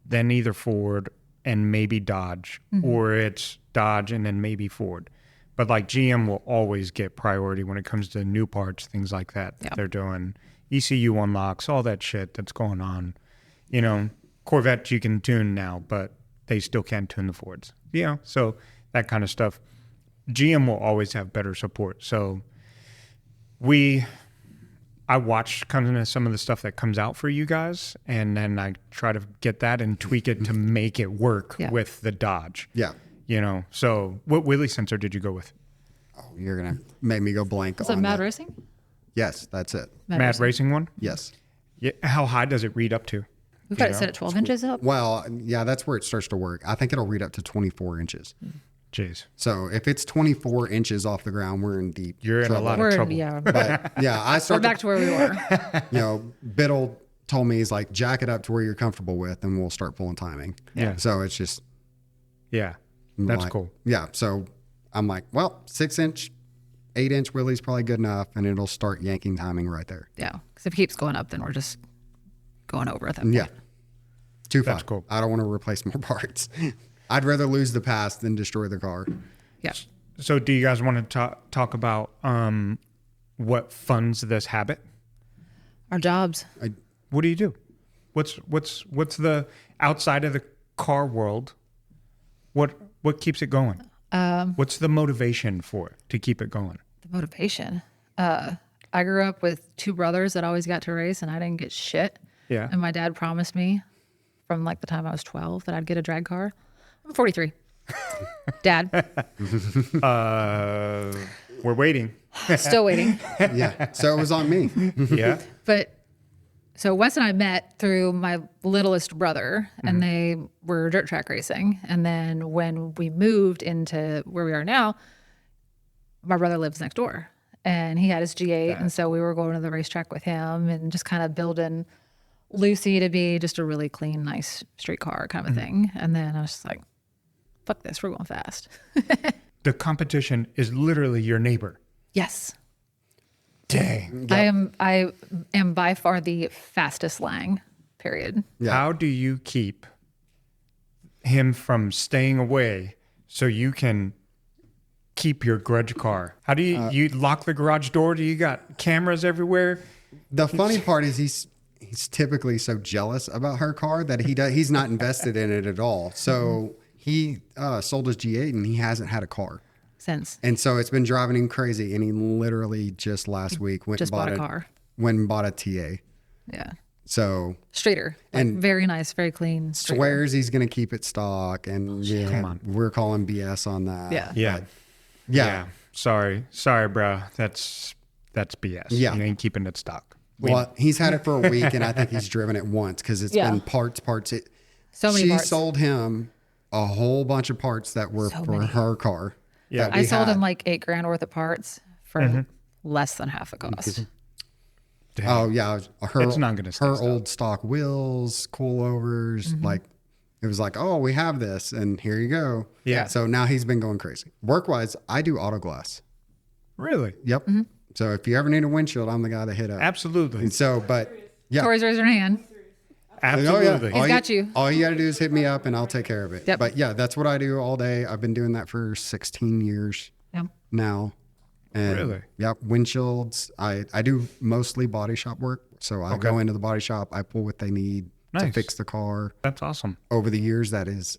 then either Ford and maybe Dodge, or it's Dodge and then maybe Ford. But like GM will always get priority when it comes to new parts, things like that. Yeah. They're doing ECU unlocks, all that shit that's going on. Corvette you can tune now, but they still can't tune the Fords. So that kind of stuff. GM will always have better support. So I watch kind of some of the stuff that comes out for you guys, and then I try to get that and tweak it to make it work with the Dodge. Yeah. So what wheelie sensor did you go with? Oh, you're going to make me go blank. Is that on Mad that. Racing? Yes, that's it. Mad Racing one? Yes. Yeah. How high does it read up to? We've got it set at 12 inches up. Well, yeah, that's where it starts to work. I think it'll read up to 24 inches. Jeez. So if it's 24 inches off the ground, we're in deep You're in a trouble. lot We're of in, trouble. yeah. But yeah, I We're started, back to where we were. you know, Biddle told me, he's like, jack it up to where you're comfortable with and we'll start pulling timing. Yeah. So it's just, Yeah. That's like, cool. Yeah. So I'm like, well, 6-inch, 8-inch wheelie's probably good enough. And it'll start yanking timing right there. Yeah. Because if it keeps going up, then we're just going over at that point. Yeah. 2.5. That's cool. I don't want to replace more parts. I'd rather lose the past than destroy the car. Yeah. So do you guys want to talk about what funds this habit? Our jobs. What do you do? What's the outside of the car world? What keeps it going? What's the motivation for it to keep it going? The motivation. I grew up with 2 brothers that always got to race, and I didn't get shit. Yeah. And my dad promised me from like the time I was 12 that I'd get a drag car. I'm 43. Dad, We're waiting. still waiting. Yeah. So it was on me. Yeah. But so Wes and I met through my littlest brother, and they were dirt track racing. And then when we moved into where we are now, my brother lives next door, and he had his G8, and so we were going to the racetrack with him and just kind of building Luci to be just a really clean, nice street car kind of a thing. And then I was just like, fuck this, we're going fast. The competition is literally your neighbor. Yes. Dang. I am by far the fastest Lang, period. Yeah. How do you keep him from staying away so you can keep your grudge car? How do you lock the garage door? Do you got cameras everywhere? The funny part is he's typically so jealous about her car that he's not invested in it at all. So he sold his G8 and he hasn't had a car. Since. And so it's been driving him crazy. And he literally just last week went Just and bought a car. Went and bought a TA. Yeah. So Streeter. Like, And very nice, very clean. Streeter. swears he's going to keep it stock. And yeah, Come on. we're calling BS on that. Yeah. Yeah. Yeah. Sorry, bro. That's BS. Yeah. You ain't keeping it stock. Well, he's had it for a week and I think he's driven it once because it's Yeah. been parts. So many she parts. sold him a whole bunch of parts that were So for many. her car. Yeah. that I we sold had. him like $8,000 worth of parts for less than half the cost. Dang. Oh yeah, her It's not gonna stay her stock. old stock wheels, coilovers, like it was like, oh, we have this, and here you go. Yeah. So now he's been going crazy. Work wise, I do auto glass. Really? Yep. So if you ever need a windshield, I'm the guy to hit up. Absolutely. And so, but yeah. Tori's raised her hand. Absolutely. He's got you. All you got to do is hit me up, and I'll take care of it. Yep. But yeah, that's what I do all day. I've been doing that for 16 years Yep. now. And Really? Yep. Windshields. I do mostly body shop work. So I go into the body shop, I pull what they need to Nice. fix the car. That's awesome. Over the years, that is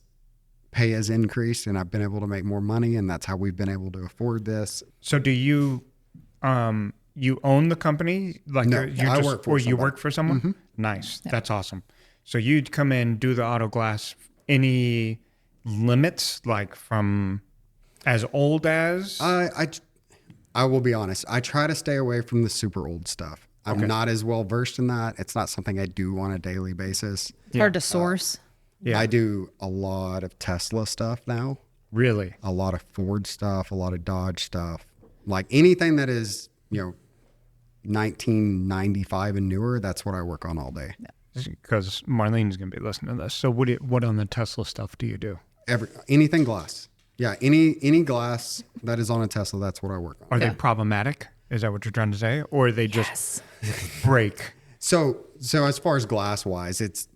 pay has increased, and I've been able to make more money, and that's how we've been able to afford this. So do you you own the company? Like No, you I just, work for or you somebody. work for someone? Nice. That's awesome. So you'd come in, do the auto glass. Any limits, like from as old as? I will be honest. I try to stay away from the super old stuff. I'm not as well versed in that. It's not something I do on a daily basis. It's hard to source. Yeah. I do a lot of Tesla stuff now, Really? a lot of Ford stuff, a lot of Dodge stuff. Like anything that is, 1995 and newer, that's what I work on all day. Because Marlene's going to be listening to this. So what on the Tesla stuff do you do? Anything glass. Yeah, any glass that is on a Tesla, that's what I work on. Are Yeah. they problematic? Is that what you're trying to say? Or they just break? So as far as glass wise, it's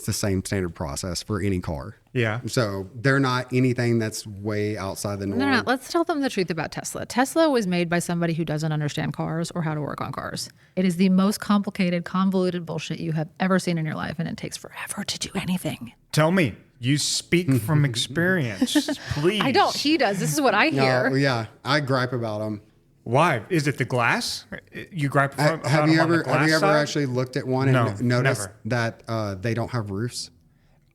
the same standard process for any car. Yeah. So they're not anything that's way outside the norm. No. Let's tell them the truth about Tesla. Tesla was made by somebody who doesn't understand cars or how to work on cars. It is the most complicated, convoluted bullshit you have ever seen in your life, and it takes forever to do anything. Tell me. You speak from experience, please. I don't. He does. This is what I hear. No, yeah, I gripe about them. Why? Is it the glass? You gripe about Have you them on the ever glass side? actually looked at one and No, noticed never. that they don't have roofs?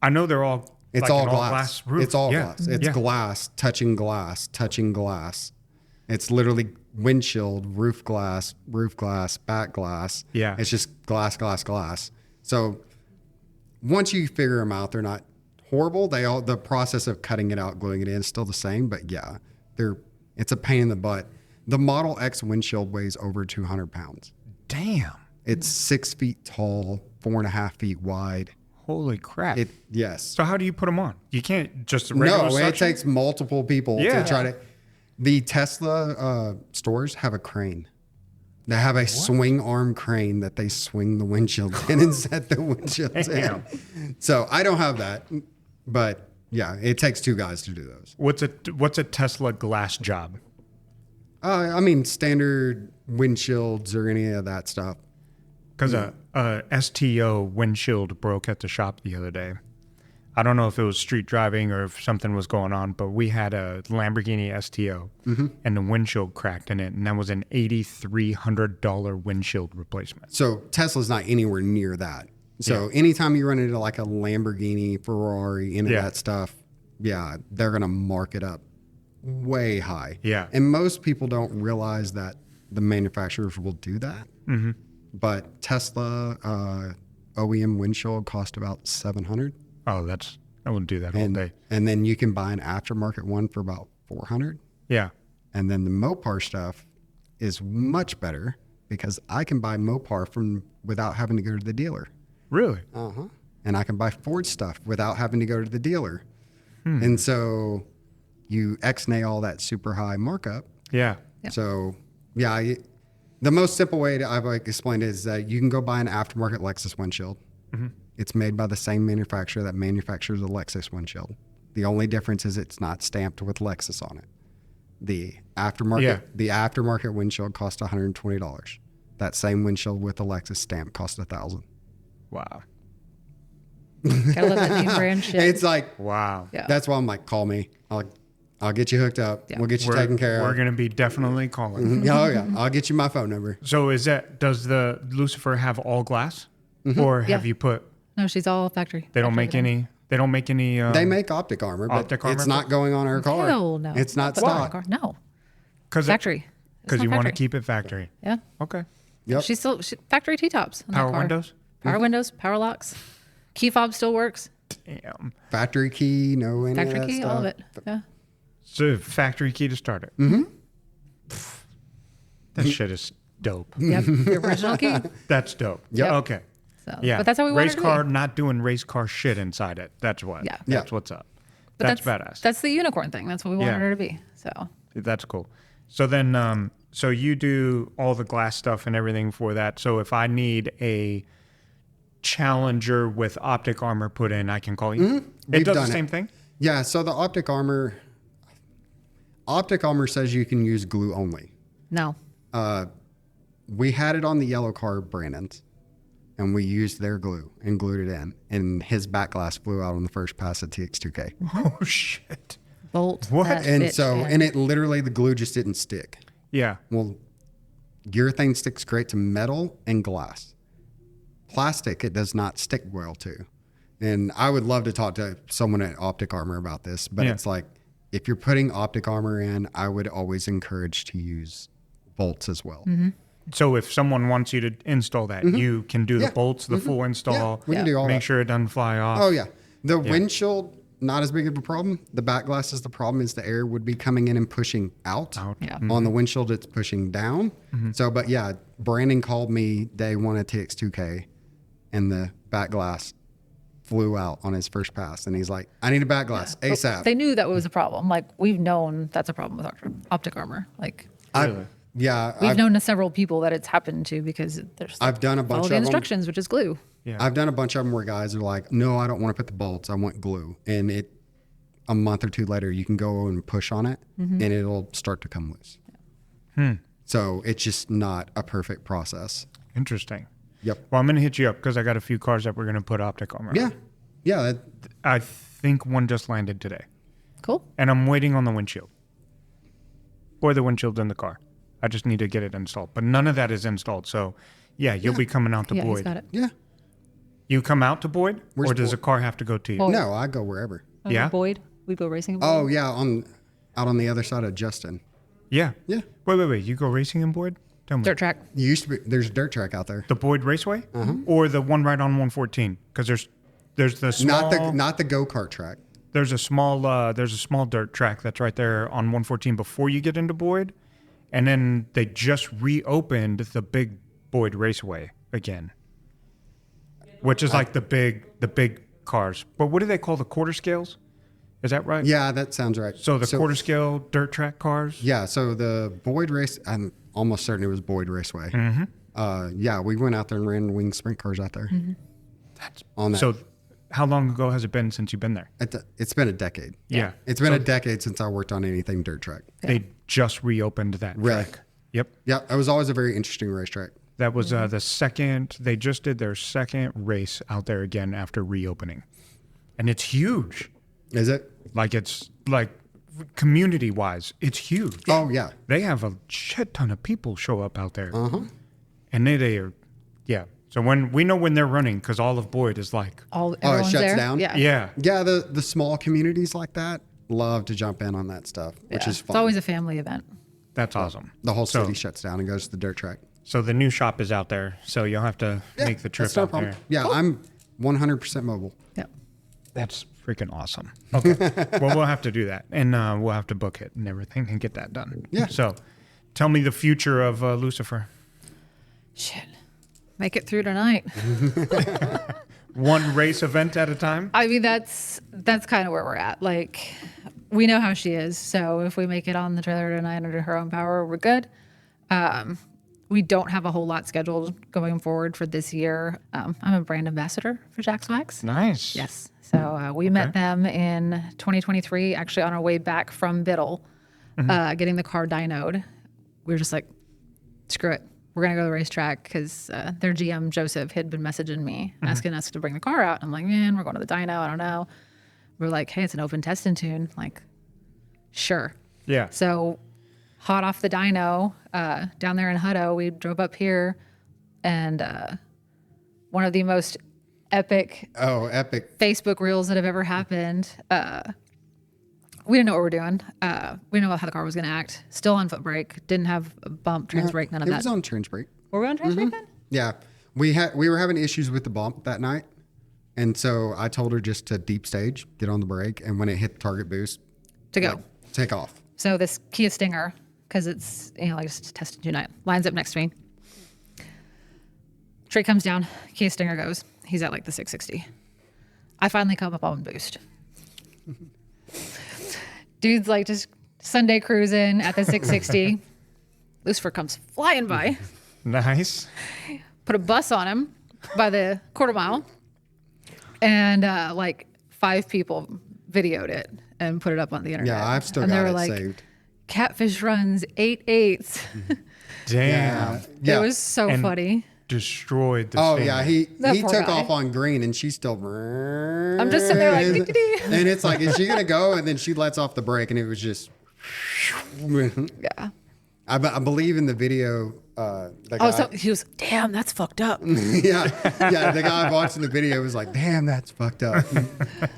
I know they're all. It's like all an glass. roof. It's all Yeah. glass. It's Yeah. glass touching glass, touching glass. It's literally windshield, roof glass, back glass. Yeah. It's just glass. So once you figure them out, they're not horrible. The process of cutting it out, gluing it in is still the same, but yeah, it's a pain in the butt. The Model X windshield weighs over 200 pounds. Damn. It's 6 feet tall, 4.5 feet wide. Holy crap. Yes. So how do you put them on? You can't just regular No, suction? it takes multiple people Yeah. to try to. The Tesla stores have a crane. They have a swing arm crane that they swing the windshield in and set the windshields in. So I don't have that, but yeah, it takes 2 guys to do those. What's a Tesla glass job? I mean, standard windshields or any of that stuff. Because a STO windshield broke at the shop the other day. I don't know if it was street driving or if something was going on, but we had a Lamborghini STO and the windshield cracked in it, and that was an $8,300 windshield replacement. So Tesla's not anywhere near that. So anytime you run into like a Lamborghini, Ferrari, any of that stuff, yeah, they're going to mark it up way high. Yeah. And most people don't realize that the manufacturers will do that. Mm-hmm. But Tesla OEM windshield cost about $700. Oh, I wouldn't do that all day. And then you can buy an aftermarket one for about $400. Yeah. And then the Mopar stuff is much better because I can buy Mopar without having to go to the dealer. Really? Uh-huh. And I can buy Ford stuff without having to go to the dealer. And so you ex-nay all that super high markup. Yeah. So, yeah, the most simple way I've explained it is that you can go buy an aftermarket Lexus windshield. Mm-hmm. It's made by the same manufacturer that manufactures a Lexus windshield. The only difference is it's not stamped with Lexus on it. The aftermarket windshield costs $120. That same windshield with the Lexus stamp costs $1,000. Wow. Gotta love that name brand shit. It's like, Wow. Yeah. that's why I'm like, call me. I'll get you hooked up. Yeah. We'll get you taken care We're of. going to be definitely calling. Oh yeah, I'll get you my phone number. So does the Lucifer have all glass? Or have you put, No, she's all factory. they don't Factory make everything. they don't make any. They make optic armor, but Optic armor? it's not going on our car. Hell no. It's not Put it on stock. car. No. Cause Factory. Because It's you not want to factory. keep it factory. Yeah. Okay. Yep. She's still factory T-tops. on that Power car. windows? Power windows, power locks. Key fob still works. Damn. Factory key, no any Factory of that key, stuff. all of it. Yeah. So factory key to start it. Mm-hmm. That shit is dope. Yep. The original key. That's dope. Yep. Okay. So, Yeah. But that's how we want race it to car, be. not doing race car shit inside it. That's what. Yeah. That's Yeah. what's up. But That's badass. That's the unicorn thing. That's what we wanted Yeah. her to be. So That's cool. So then, so you do all the glass stuff and everything for that. So if I need a Challenger with optic armor put in, I can call you. It We've does the done it. same thing. Yeah, so the optic armor says you can use glue only. no. We had it on the yellow car, Brandon's, and we used their glue and glued it in, and his back glass flew out on the first pass at TX2K. Oh shit. Bolt. What? that And bitch so, in. and it literally, the glue just didn't stick. Yeah. Well, urethane sticks great to metal and glass. Plastic, it does not stick well to. And I would love to talk to someone at Optic Armor about this, but Yeah. it's like, if you're putting optic armor in, I would always encourage to use bolts as well. Mm-hmm. So if someone wants you to install that, you can do the Yeah. bolts, the full install. we can do all Make that. sure it doesn't fly off. Oh yeah, the windshield, not as big of a problem. The back glass is the problem. Is the air would be coming in and pushing out. Yeah. On the windshield, it's pushing down. So, but yeah, Brandon called me day one at TX2K, and the back glass flew out on his first pass, and he's like, "I need a back glass ASAP." They knew that was a problem. Like we've known that's a problem with optic armor. Like Really? we've known to several people that it's happened to because there's I've done a bunch follow of the them. instructions, which is glue. Yeah. I've done a bunch of them where guys are like, "No, I don't want to put the bolts. I want glue." And a month or two later, you can go and push on it, and it'll start to come loose. So it's just not a perfect process. Interesting. Yep. Well, I'm going to hit you up because I got a few cars that we're going to put optic armor on. Yeah. Yeah. I think one just landed today. Cool. And I'm waiting on the windshield. Or the windshield's in the car. I just need to get it installed. But none of that is installed. So, yeah, you'll be coming out to Yeah, he's Boyd. got it. Yeah. You come out to Boyd? Where's or does Boyd? the car have to go to you? Boyd. No, I go wherever. Yeah? Boyd. We go racing. at Boyd. Oh yeah, out on the other side of Justin. Yeah. Yeah. Wait. You go racing in Boyd? Tell me. Dirt track. There's a dirt track out there. The Boyd Raceway? Uh-huh. Or the one right on 114? Because there's There's the small, not the go-kart track. there's a small dirt track that's right there on 114 before you get into Boyd, and then they just reopened the big Boyd Raceway again, which is like the big cars. But what do they call the quarter scales? Is that right? Yeah, that sounds right. So the quarter scale dirt track cars. Yeah, so the Boyd race, I'm almost certain it was Boyd Raceway. Yeah, we went out there and ran wing sprint cars out there. That's on that. So how long ago has it been since you've been there? It's been a decade. Yeah. It's been a decade since I worked on anything dirt track. They just reopened that track. Yep. Yeah, it was always a very interesting racetrack. That was the second, they just did their second race out there again after reopening. And it's huge. Is it? Like it's like community wise, it's huge. Oh, yeah. They have a shit ton of people show up out there. And they are, yeah. So when they're running, because all of Boyd is like, it Everyone's shuts there. down? Yeah. yeah. Yeah, the small communities like that love to jump in on that stuff, which is fun. It's always a family event. That's awesome. The whole So- city shuts down and goes to the dirt track. So the new shop is out there. So you'll have to make the trip that's no out problem. there. Yeah, I'm 100% mobile. Yeah. That's freaking awesome. Okay. Well, we'll have to do that. And we'll have to book it and everything and get that done. Yeah. So tell me the future of Lucifer. Shit. Make it through tonight. One race event at a time? I mean, that's kind of where we're at. Like, we know how she is. So if we make it on the trailer tonight under her own power, we're good. We don't have a whole lot scheduled going forward for this year. I'm a brand ambassador for Jack's Wax. Nice. Yes. So we met them in 2023, actually on our way back from Biddle, getting the car dynoed. We were just like, screw it. We're going to go to the racetrack because their GM, Joseph, had been messaging me, asking us to bring the car out. I'm like, man, we're going to the dyno. I don't know. We're like, hey, it's an open testing tune. Like, sure. Yeah. So hot off the dyno, down there in Hutto, we drove up here, and one of the most epic Facebook reels that have ever happened. We didn't know what we were doing. We didn't know how the car was going to act. Still on foot brake. Didn't have a bump, trans brake, none of It that. was on trans brake. Were we on trans brake then? Yeah, we were having issues with the bump that night, and so I told her just to deep stage, get on the brake, and when it hit the target boost, To go. take off. So this Kia Stinger, because it's, like just tested tonight, lines up next to me. Tree comes down, Kia Stinger goes. He's at like the 660. I finally come up on boost. Dude's like just Sunday cruising at the 660. Lucifer comes flying by, Nice. put a bus on him by the quarter mile, and like 5 people videoed it and put it up on the internet. Yeah, I've still and they got were it like, saved. Catfish runs 8/8. Damn. Yeah. It was so And funny. Destroyed the Oh Stinger. yeah, he That poor took guy. off on green, and she's still. I'm just sitting there like, dee-dee-dee. and it's like, is she gonna go? And then she lets off the brake, and it was just. Yeah. I believe in the video. The guy, Oh, so he was, damn, that's fucked up. yeah. The guy watching the video was like, "Damn, that's fucked up."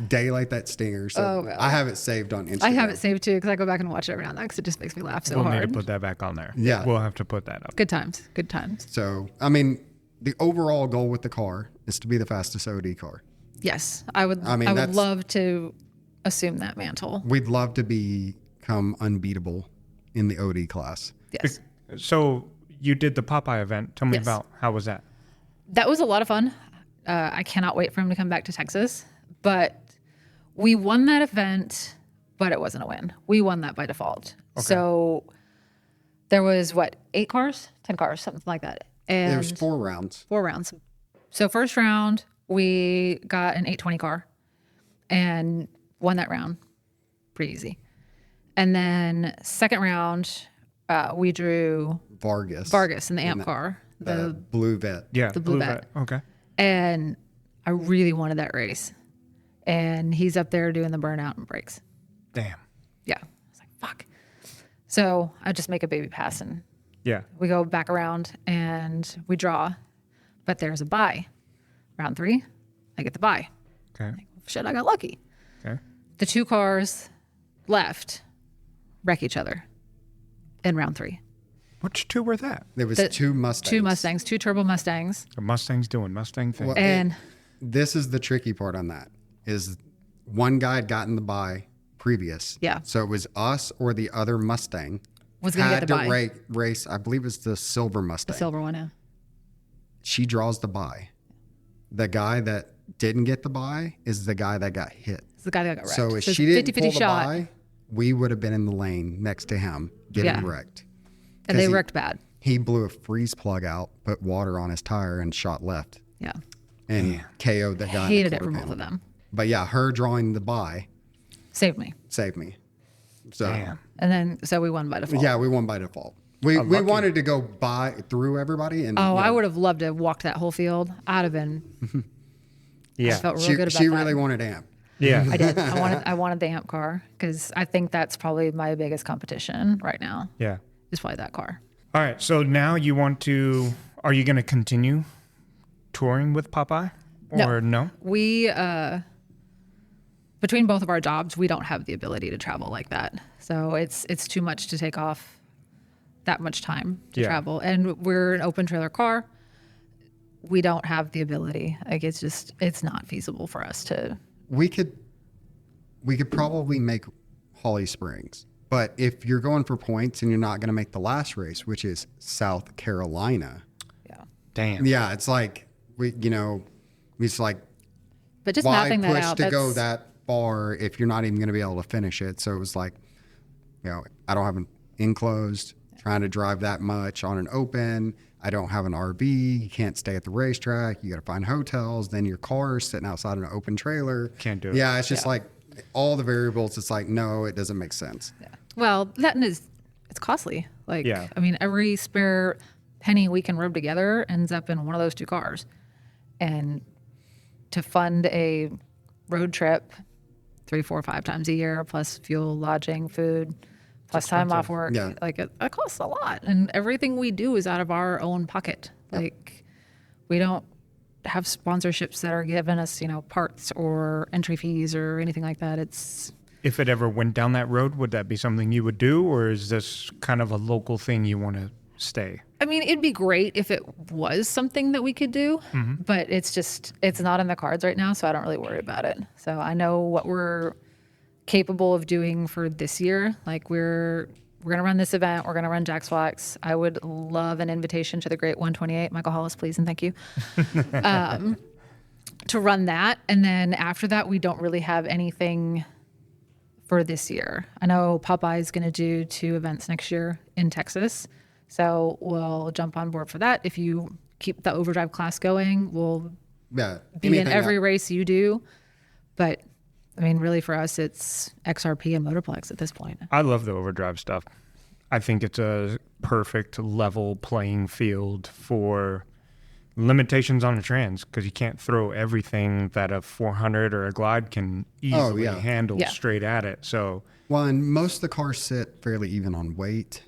Daylight that Stinger. So Oh, God. I have it saved on Instagram. I have it saved too because I go back and watch it every now and then because it just makes me laugh so We'll need to hard. put that back on there. Yeah. We'll have to put that up. Good times. Good times. So I mean, the overall goal with the car is to be the fastest OD car. Yes. I would that's- love to assume that mantle. We'd love to become unbeatable in the OD class. Yes. So you did the Popeye event. Tell me Yes. about how was that? That was a lot of fun. I cannot wait for him to come back to Texas. But we won that event, but it wasn't a win. We won that by default. So there was 8 cars, 10 cars, something like that. And There's 4 rounds. 4 rounds. So first round, we got an 820 car and won that round. Pretty easy. And then second round, we drew Vargas in the amp car. the blue vet. Yeah. The blue vet. Okay. And I really wanted that race. And he's up there doing the burnout and brakes. Damn. Yeah. I was like, fuck. So I just make a baby pass and Yeah. we go back around and we draw. But there's a bye. Round 3, I get the bye. Okay. Shit, I got lucky. Okay. The 2 cars left wreck each other in round 3. Which 2 were that? There was The 2 Mustangs. 2 Mustangs, 2 turbo Mustangs. The Mustang's doing Mustang thing. Well, And this is the tricky part on that is one guy had gotten the bye previous. Yeah. So it was us or the other Mustang Was going to get the bye. had to race. I believe it's the silver Mustang. The silver one, yeah. She draws the bye. The guy that didn't get the bye is the guy that got hit. It's the guy that got wrecked. So if it's she didn't 50-50 pull the shot. bye, we would have been in the lane next to him getting wrecked. And they 'Cause wrecked bad. He blew a freeze plug out, put water on his tire, and shot left. Yeah. And KO'd the guy. Hated it from both of them. But yeah, her drawing the bye Saved me. saved me. So Damn. And then, so we won by default. yeah, we won by default. We wanted to go by through everybody. And Oh, I would have loved to have walked that whole field. I'd have been. I Yeah. felt real She, good about she that. really wanted amp. Yeah. I did. I wanted the amp car because I think that's probably my biggest competition right now. Yeah. Is probably that car. All right. So now you want to, are you going to continue touring with Popeye or no? We between both of our jobs, we don't have the ability to travel like that. So it's too much to take off that much time to travel. And we're an open trailer car. We don't have the ability. Like it's not feasible for us to. We could probably make Holly Springs. But if you're going for points and you're not going to make the last race, which is South Carolina. Yeah. Damn. Yeah, it's like it's like But just why mapping that push out. to go that far if you're not even going to be able to finish it? So it was like, I don't have an enclosed, trying to drive that much on an open. I don't have an RV. You can't stay at the racetrack. You got to find hotels. Then your car is sitting outside an open trailer. Can't do it. Yeah, it's just like all the variables. It's like, no, it doesn't make sense. Yeah. Well, that is it's costly. Like, Yeah. I mean, every spare penny we can rub together ends up in one of those two cars. And to fund a road trip 3, 4, 5 times a year, plus fuel, lodging, food, plus time off work, Yeah. like it costs a lot. And everything we do is out of our own pocket. Like, we don't have sponsorships that are giving us, parts or entry fees or anything like that. It's If it ever went down that road, would that be something you would do, or is this kind of a local thing you want to stay? I mean, it'd be great if it was something that we could do, but it's not in the cards right now, so I don't really worry about it. So I know what we're capable of doing for this year. Like we're going to run this event. We're going to run Jack's Flax. I would love an invitation to the Great 128. Michael Hollis, please and thank you. To run that. And then after that, we don't really have anything for this year. I know Popeye is going to do 2 events next year in Texas. So we'll jump on board for that. If you keep the Overdrive class going, we'll be in every race you do. But I mean, really for us, it's XRP and Motorplex at this point. I love the Overdrive stuff. I think it's a perfect level playing field for limitations on the trans because you can't throw everything that a 400 or a Glide can easily handle straight at it. So, well, and most of the cars sit fairly even on weight.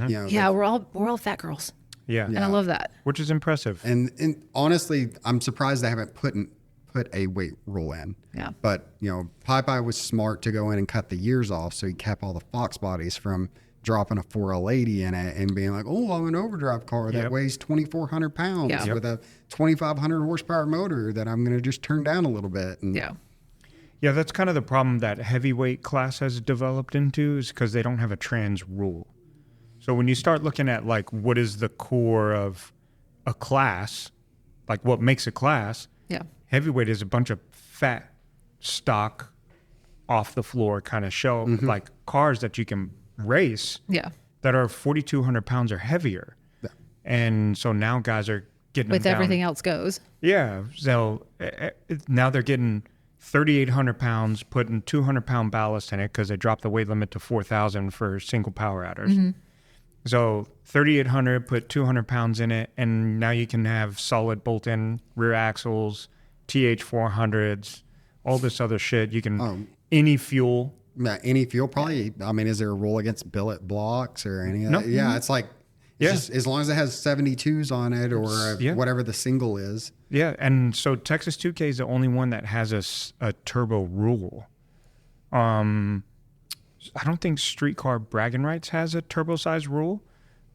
Yeah, we're all fat girls, yeah. and I love that. Which is impressive. And honestly, I'm surprised they haven't put a weight rule in. Yeah. But Popeye was smart to go in and cut the years off, so he kept all the Fox bodies from dropping a 4L80 in it and being like, oh, I'm an Overdrive car that weighs 2,400 pounds with a 2,500 horsepower motor that I'm going to just turn down a little bit. And Yeah, that's kind of the problem that heavyweight class has developed into is because they don't have a trans rule. So when you start looking at like what is the core of a class, like what makes a class, heavyweight is a bunch of fat, stock, off the floor kind of show, like cars that you can race that are 4,200 pounds or heavier. Yeah. And so now guys are getting with them down. everything else goes. Yeah. So now they're getting 3,800 pounds, putting 200-pound ballast in it because they dropped the weight limit to 4,000 for single power adders. So 3,800, put 200 pounds in it, and now you can have solid bolt-in rear axles, TH400s, all this other shit. You can any fuel. Yeah, any fuel probably. I mean, is there a rule against billet blocks or any of that? Yeah, it's like just as long as it has 72s on it or whatever the single is. Yeah, and so Texas 2K is the only one that has a turbo rule. I don't think Streetcar Bragging Rights has a turbo size rule.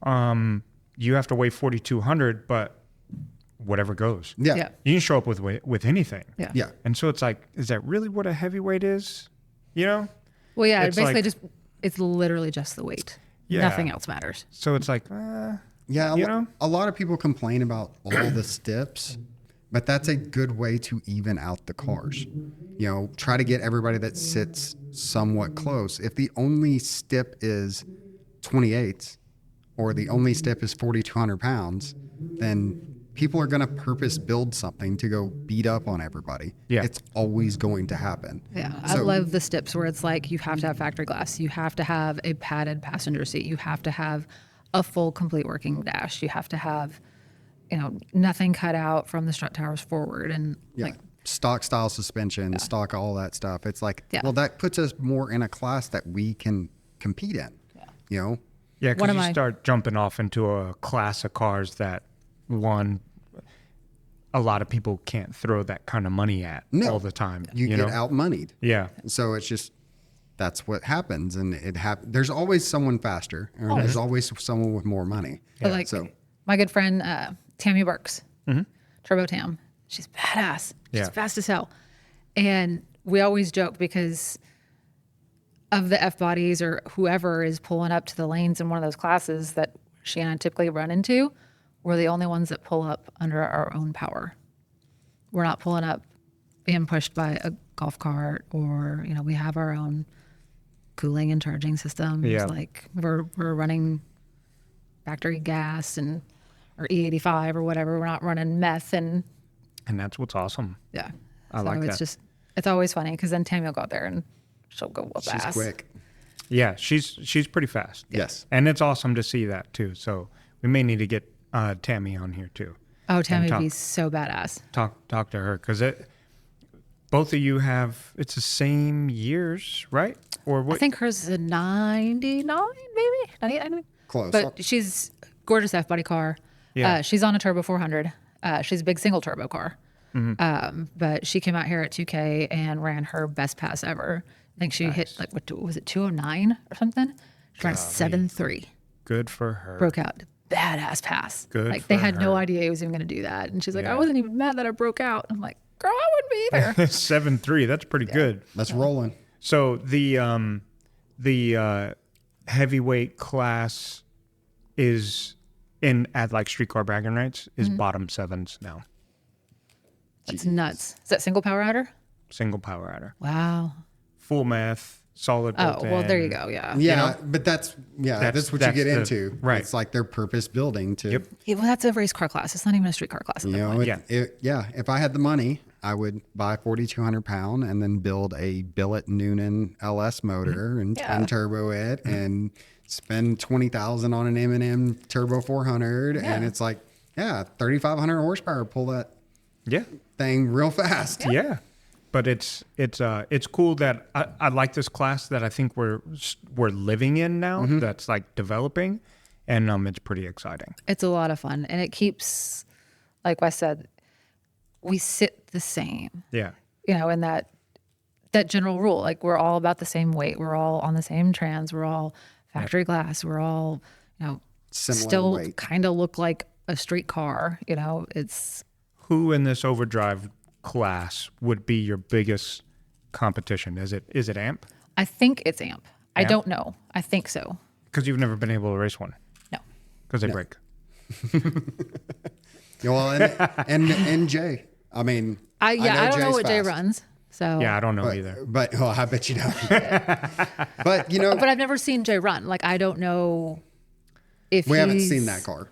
You have to weigh 4,200, but whatever goes. Yeah. Yeah. You can show up with anything. Yeah. Yeah. And so it's like, is that really what a heavyweight is? You know? Well, yeah, It's basically like- it's literally just the weight. Yeah. Nothing else matters. So it's like, Yeah, You know? a lot of people complain about all the steps, but that's a good way to even out the cars. You know, try to get everybody that sits somewhat close. If the only step is 28 or the only step is 4,200 pounds, then people are going to purpose build something to go beat up on everybody. Yeah. It's always going to happen. Yeah, I So- love the steps where it's like you have to have factory glass, you have to have a padded passenger seat, you have to have a full, complete working dash, you have to have, nothing cut out from the strut towers forward, and Yeah. like, Stock style suspension, stock, all that stuff. It's like, Yeah. well, that puts us more in a class that we can compete in. You know? yeah, One because of you my- start jumping off into a class of cars that a lot of people can't throw that kind of money at No. all the time. You get know? outmoneyed. Yeah. So it's just that's what happens, and there's always someone faster, or there's always someone with more money. but like So my good friend Tammy Burks, Turbo Tam, she's badass. She's Yeah. fast as hell, and we always joke because of the F bodies or whoever is pulling up to the lanes in one of those classes that she and I typically run into. We're the only ones that pull up under our own power. We're not pulling up being pushed by a golf cart, or we have our own cooling and charging systems. Yeah. Like we're running factory gas and or E85 or whatever. We're not running meth, and And that's what's awesome. yeah. I like it's that. it's always funny because then Tammy will go out there and she'll go whoop she's ass. quick. Yeah, she's pretty fast. Yes. And it's awesome to see that too. So we may need to get Tammy on here too. Oh, Tammy would be talk- so badass. Talk to her because both of you have it's the same years, right? Or what? I think hers is a 99, maybe 98. Close. But she's gorgeous F body car. Yeah. She's on a turbo 400. She's a big single turbo car. But she came out here at 2K and ran her best pass ever. I think she hit like what was it 209 or something? She ran a 7.3. Good for her. Broke out. Badass pass. Good Like they for had no her. idea he was even going to do that. And she's like, Yeah. I wasn't even mad that I broke out. I'm like, girl, I wouldn't be either. 7.3. That's pretty good. That's rolling. So the heavyweight class is at like streetcar bragging rights is bottom sevens now. That's nuts. Is that single power outer? Single power adder. Wow. Full meth, solid Oh, bolt well, there you in. go. Yeah. Yeah, but that's what you that's get the- into. right. It's like their purpose building to. Yep. Yeah, well, that's a race car class. It's not even a street car class. At You that know, point. if I had the money, I would buy 4,200 pound and then build a billet Noonan LS motor and Yeah. twin turbo it and spend 20,000 on an M&M turbo 400. And it's like, 3,500 horsepower, pull that Yeah. thing real fast. Yeah. But it's cool that I like this class that I think we're living in now. That's like developing, and it's pretty exciting. It's a lot of fun. And it keeps, like Wes said, we sit the same, Yeah. in that general rule. Like we're all about the same weight. We're all on the same trans. We're all factory glass. We're all, Similar still weight. kind of look like a street car. It's Who in this overdrive class would be your biggest competition? Is it AMP? I think it's AMP. I AMP? don't know. I think so. Because you've never been able to race one. No. Because they break. Well, and Jay. I mean, I don't know Jay's what Jay fast. runs. So Yeah, I don't know either. But I bet you know. But but I've never seen Jay run. Like I don't know if we haven't he's- seen that car.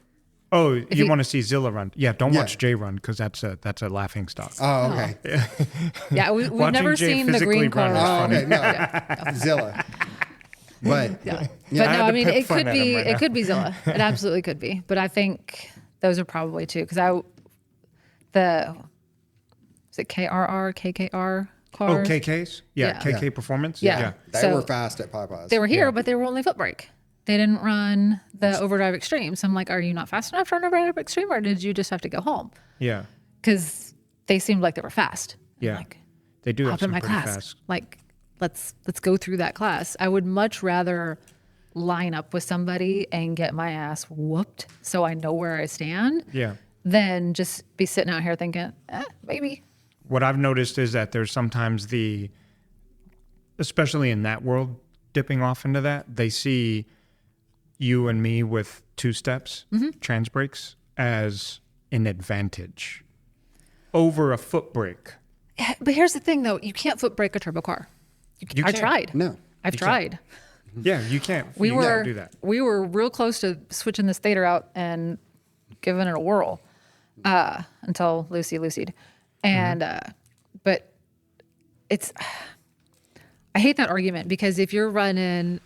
Oh, you you- want to see Zilla run? Yeah, don't Yeah. watch Jay run because that's a laughing stock. Oh, okay. Yeah, we've Watching never Jay seen the physically green car. run is Oh, funny. okay. No, Zilla. But Yeah. I But had no, to I mean poke it fun could at be him right it now. could be Zilla. It absolutely could be. But I think those are probably two because is it KRR, KKR Oh, cars? KKs? Yeah, Yeah. KK Performance? Yeah. they So- were fast at Popeyes. They were here, but they were only foot brake. They didn't run the Overdrive Extreme. So I'm like, are you not fast enough to run Overdrive Extreme, or did you just have to go home? Yeah. Because they seemed like they were fast. I'm Yeah. like, They do have hop in some my pretty class. fast. Like, let's go through that class. I would much rather line up with somebody and get my ass whooped so I know where I stand Yeah. than just be sitting out here thinking, maybe. What I've noticed is that there's sometimes especially in that world, dipping off into that, they see you and me with 2 steps, trans brakes, as an advantage over a foot brake. But here's the thing, though. You can't foot brake a turbo car. You I can't. tried. No. I've tried. Yeah, you can't. We You can't do that. were real close to switching the stator out and giving it a whirl until Lucy Luci'd. And, but I hate that argument because if you're running,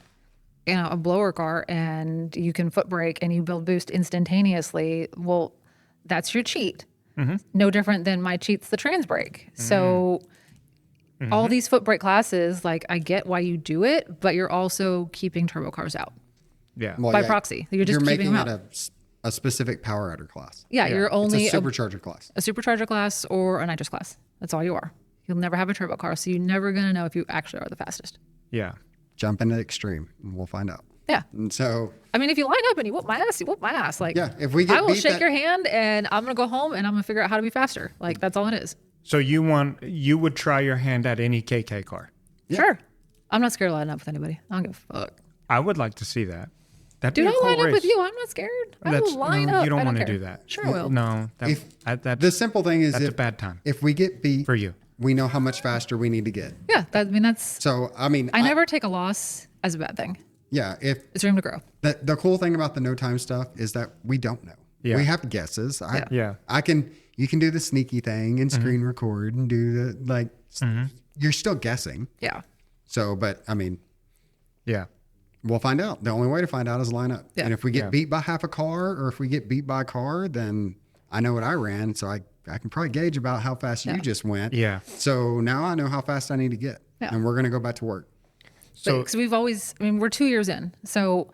a blower car and you can foot brake and you build boost instantaneously, well, that's your cheat. No different than my cheat's the trans brake. So all these foot brake classes, like I get why you do it, but you're also keeping turbo cars out Yeah. Well, by proxy. You're just keeping making them it out. a specific power adder class. Yeah, you're It's only a supercharger class. a supercharger class or a nitrous class. That's all you are. You'll never have a turbo car, so you're never going to know if you actually are the fastest. Yeah. Jump into extreme, and we'll find out. Yeah. And so, I mean, if you line up and you whoop my ass, you whoop my ass. Like, yeah, if we get I will beat shake that- your hand and I'm going to go home and I'm going to figure out how to be faster. Like, that's all it is. So you would try your hand at any KK car? Sure. I'm not scared to line up with anybody. I don't give a fuck. I would like to see that. That'd Dude, be a I'll cool line up race. with you. I'm not scared. I will line no, up. You don't I want to care. do that. Sure I will. No, that's the simple thing is that's a if, bad time if we get beat for you. we know how much faster we need to get. Yeah. That's, So, I mean, I never take a loss as a bad thing. yeah, if It's room to grow. the cool thing about the no time stuff is that we don't know. Yeah. We have guesses. Yeah. You can do the sneaky thing and screen record and do you're still guessing. Yeah. So, but I mean, Yeah. we'll find out. The only way to find out is line up. Yeah. And if we get Yeah. beat by half a car or if we get beat by a car, then I know what I ran. So I can probably gauge about how fast you just went. Yeah. So now I know how fast I need to get. Yeah. And we're going to go back to work. So Because we're 2 years in. So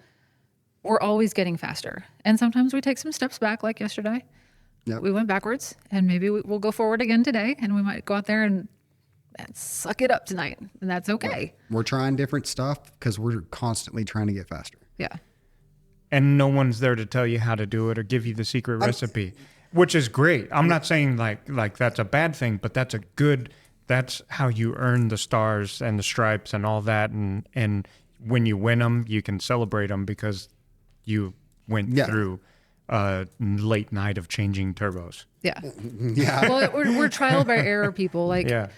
we're always getting faster. And sometimes we take some steps back, like yesterday. Yep. We went backwards, and maybe we'll go forward again today, and we might go out there and suck it up tonight. And that's okay. We're trying different stuff because we're constantly trying to get faster. Yeah. and no one's there to tell you how to do it or give you the secret recipe, which is great. I'm not saying like that's a bad thing, but that's how you earn the stars and the stripes and all that. And when you win them, you can celebrate them because you went through a late night of changing turbos. Yeah. Yeah. Well, we're trial by error people. Like, Yeah.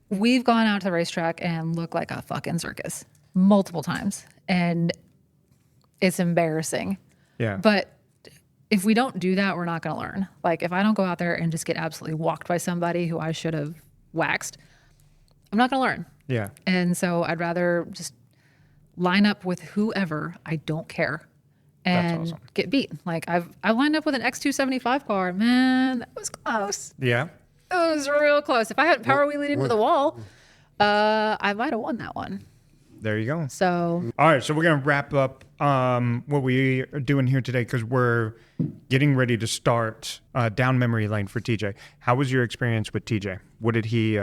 we've gone out to the racetrack and looked like a fucking circus multiple times, and it's embarrassing. Yeah. But if we don't do that, we're not going to learn. Like, if I don't go out there and just get absolutely walked by somebody who I should have waxed, I'm not going to learn. Yeah. And so I'd rather just line up with whoever. I don't care. And That's awesome. get beat. Like, I lined up with an X275 car. Man, that was close. Yeah. It was real close. If I hadn't power wheelied into the wall, I might have won that one. There you go. So All right, so we're going to wrap up what we are doing here today because we're getting ready to start down memory lane for TJ. How was your experience with TJ? What did he,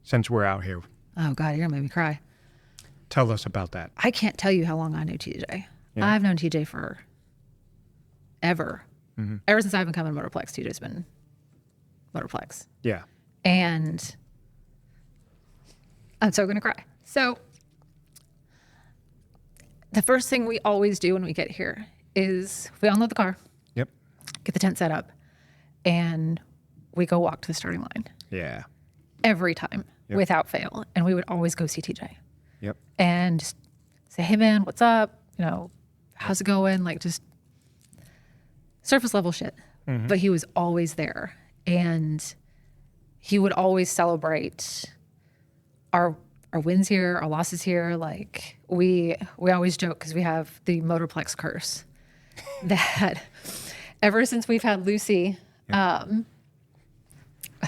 since we're out here, oh God, you're gonna make me cry. tell us about that? I can't tell you how long I knew TJ. Yeah. I've known TJ for ever. Mm-hmm. Ever since I've been coming Motorplex, TJ's been Motorplex. Yeah. And I'm so gonna cry. So the first thing we always do when we get here is we unload the car, Yep. get the tent set up, and we go walk to the starting line Yeah. every time without fail. And we would always go see TJ Yep. and just say, hey man, what's up? You know, how's it going? Like, just surface level shit. Mm-hmm. But he was always there, and he would always celebrate our wins here, our losses here. Like, we always joke because we have the Motorplex curse that ever since we've had Lucy,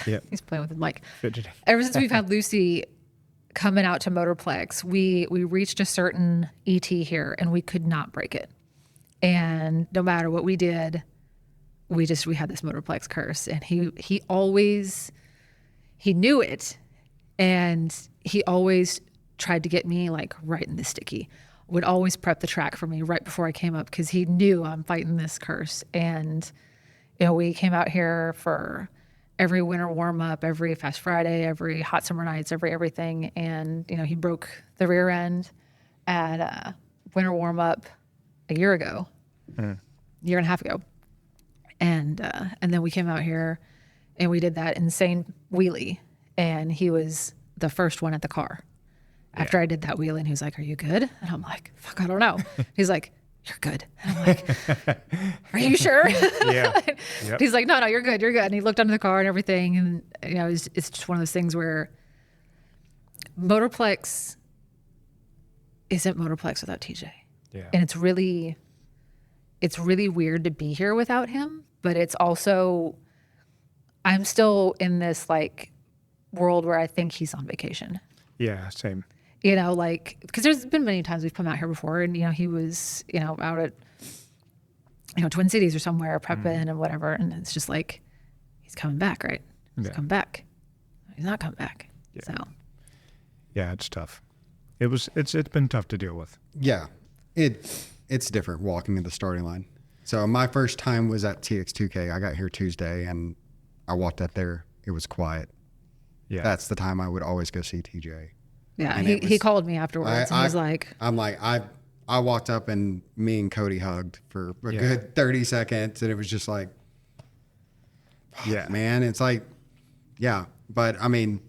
Yep. he's playing with the mic. Fidgeting. Ever since we've had Lucy coming out to Motorplex, we reached a certain ET here and we could not break it. And no matter what we did, we had this Motorplex curse. And he always knew it, and he always tried to get me like right in the sticky. Would always prep the track for me right before I came up because he knew I'm fighting this curse. And we came out here for every winter warm up, every Fast Friday, every hot summer nights, everything. And, he broke the rear end at winter warm up a year ago, year and a half ago. And then we came out here and we did that insane wheelie. And he was the first one at the car. After I did that wheelie, and he was like, "Are you good?" And I'm like, "Fuck, I don't know." He's like, "You're good." And I'm like, "Are you sure?" Yeah. Yep. He's like, "No, you're good. You're good." And he looked under the car and everything. And, it's just one of those things where Motorplex isn't Motorplex without TJ. Yeah. And it's really weird to be here without him, but it's also, I'm still in this like world where I think he's on vacation. Yeah, same. Because there's been many times we've come out here before and, he was, out at, Twin Cities or somewhere prepping and whatever. And it's just like, he's coming back, right? He's coming back. He's not coming back. Yeah. So. Yeah, it's tough. It's been tough to deal with. Yeah, it's different walking to the starting line. So my first time was at TX2K. I got here Tuesday and I walked up there. It was quiet. Yeah. That's the time I would always go see TJ. Yeah, And he called me afterwards and he was like... I walked up and me and Cody hugged for a good 30 seconds and it was just like, man, it's like, but I mean,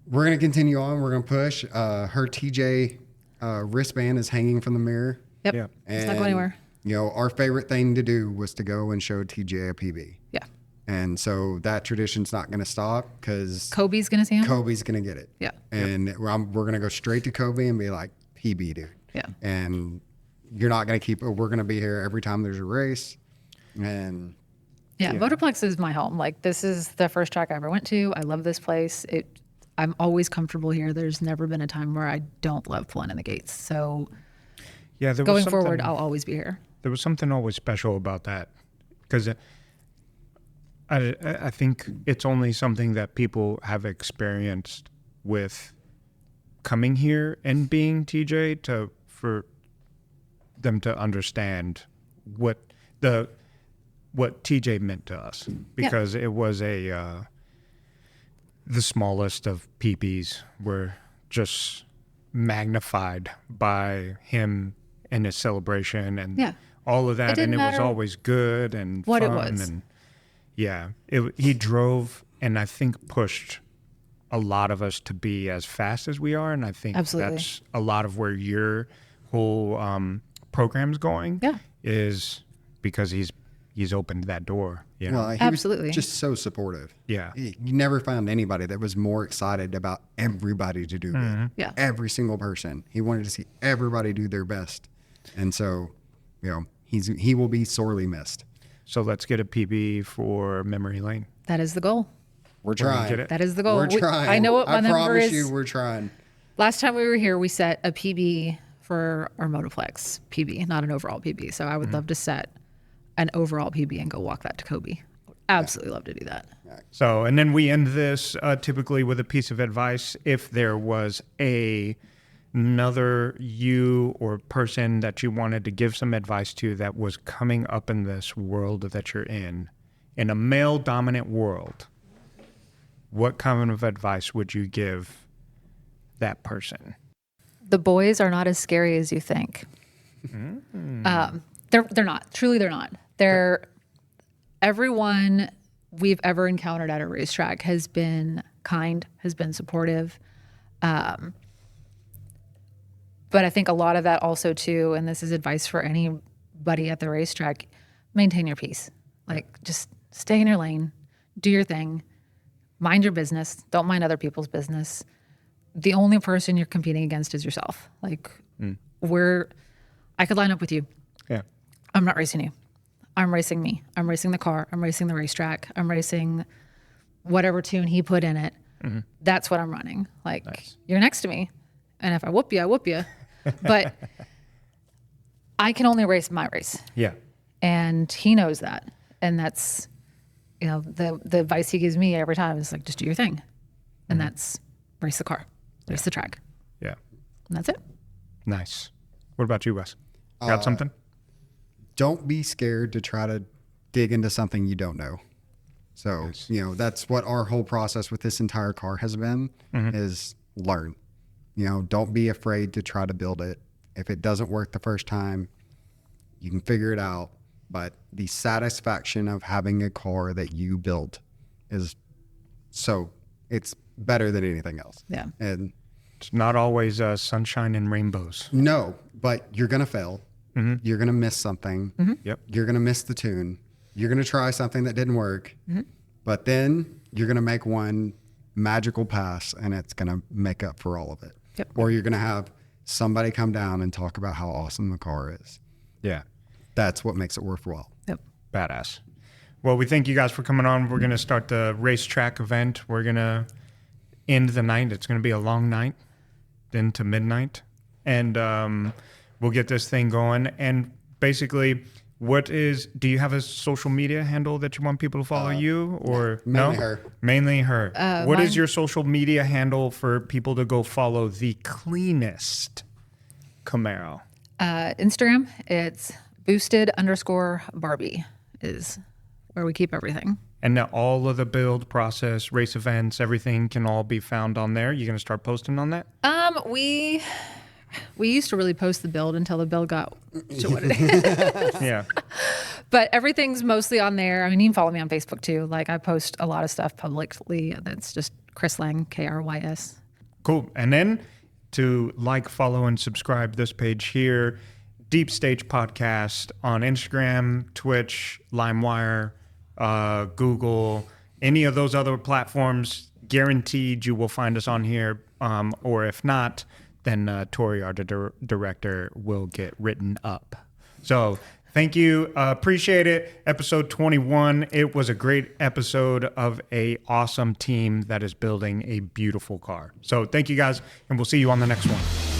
we're going to continue on. We're going to push. Her TJ wristband is hanging from the mirror. Yep, Yeah. it's not going anywhere. Our favorite thing to do was to go and show TJ a PB. Yeah. And so that tradition's not going to stop because Kobe's going to see him? Kobe's going to get it. Yeah. And we're going to go straight to Kobe and be like, PB, dude. Yeah. And you're not going to keep it. We're going to be here every time there's a race. And Yeah, Motorplex is my home. Like, this is the first track I ever went to. I love this place. I'm always comfortable here. There's never been a time where I don't love pulling in the gates. So going forward, I'll always be here. There was something always special about that because I think it's only something that people have experienced with coming here and being TJ for them to understand what TJ meant to us because it was the smallest of PBs were just magnified by him and his celebration and all of that, and it was always good and what fun it was. and he drove and I think pushed a lot of us to be as fast as we are, and I think that's a lot of where your whole program's going. Is because he's opened that door. Well, he Absolutely. was just so supportive. Yeah. You never found anybody that was more excited about everybody to do good. Yeah. Every single person. He wanted to see everybody do their best. And so, he will be sorely missed. So let's get a PB for Memory Lane. That is the goal. We're trying. Get it. That is the goal. We're trying. I know what my I number promise is. you, we're trying. Last time we were here, we set a PB for our Motorplex PB, not an overall PB. So I would love to set an overall PB and go walk that to Kobe. Absolutely love to do that. So, and then we end this typically with a piece of advice. If there was another you or person that you wanted to give some advice to that was coming up in this world that you're in a male-dominant world, what kind of advice would you give that person? The boys are not as scary as you think. They're not. Truly, they're not. Everyone we've ever encountered at a racetrack has been kind, has been supportive. But I think a lot of that also too, and this is advice for anybody at the racetrack, maintain your peace. Like, just stay in your lane, do your thing, mind your business, don't mind other people's business. The only person you're competing against is yourself. Like, I could line up with you. Yeah. I'm not racing you. I'm racing me. I'm racing the car. I'm racing the racetrack. I'm racing whatever tune he put in it. That's what I'm running. Like, you're next to me. And if I whoop you, I whoop you. But I can only race my race. Yeah. And he knows that. And that's, the advice he gives me every time is like, just do your thing. And that's race the car, race the track. Yeah. And that's it. Nice. What about you, Wes? Got something? Don't be scared to try to dig into something you don't know. So, that's what our whole process with this entire car has been, is learn. Don't be afraid to try to build it. If it doesn't work the first time, you can figure it out. But the satisfaction of having a car that you built it's better than anything else. Yeah. And It's not always sunshine and rainbows. no, but you're going to fail. You're going to miss something. Yep. You're going to miss the tune. You're going to try something that didn't work, but then you're going to make one magical pass and it's going to make up for all of it. Yep. Or you're going to have somebody come down and talk about how awesome the car is. Yeah. That's what makes it worthwhile. Yep. Badass. Well, we thank you guys for coming on. We're going to start the racetrack event. We're going to end the night. It's going to be a long night, then to midnight. And we'll get this thing going. And basically, do you have a social media handle that you want people to follow you, or mainly no? her. Mainly her. What is mine- your social media handle for people to go follow the cleanest Camaro? Instagram, it's boosted_Barbie is where we keep everything. And now all of the build process, race events, everything can all be found on there. You're going to start posting on that? We used to really post the build until the build got to what it is. Yeah. But everything's mostly on there. I mean, you can follow me on Facebook too. Like I post a lot of stuff publicly. That's just Krys Lang, Krys. Cool. And then to follow, and subscribe this page here, Deep Stage Podcast on Instagram, Twitch, LimeWire, Google, any of those other platforms. Guaranteed you will find us on here. Or if not, then Tori, our director, will get written up. So thank you. Appreciate it. Episode 21. It was a great episode of a awesome team that is building a beautiful car. So thank you guys, and we'll see you on the next one.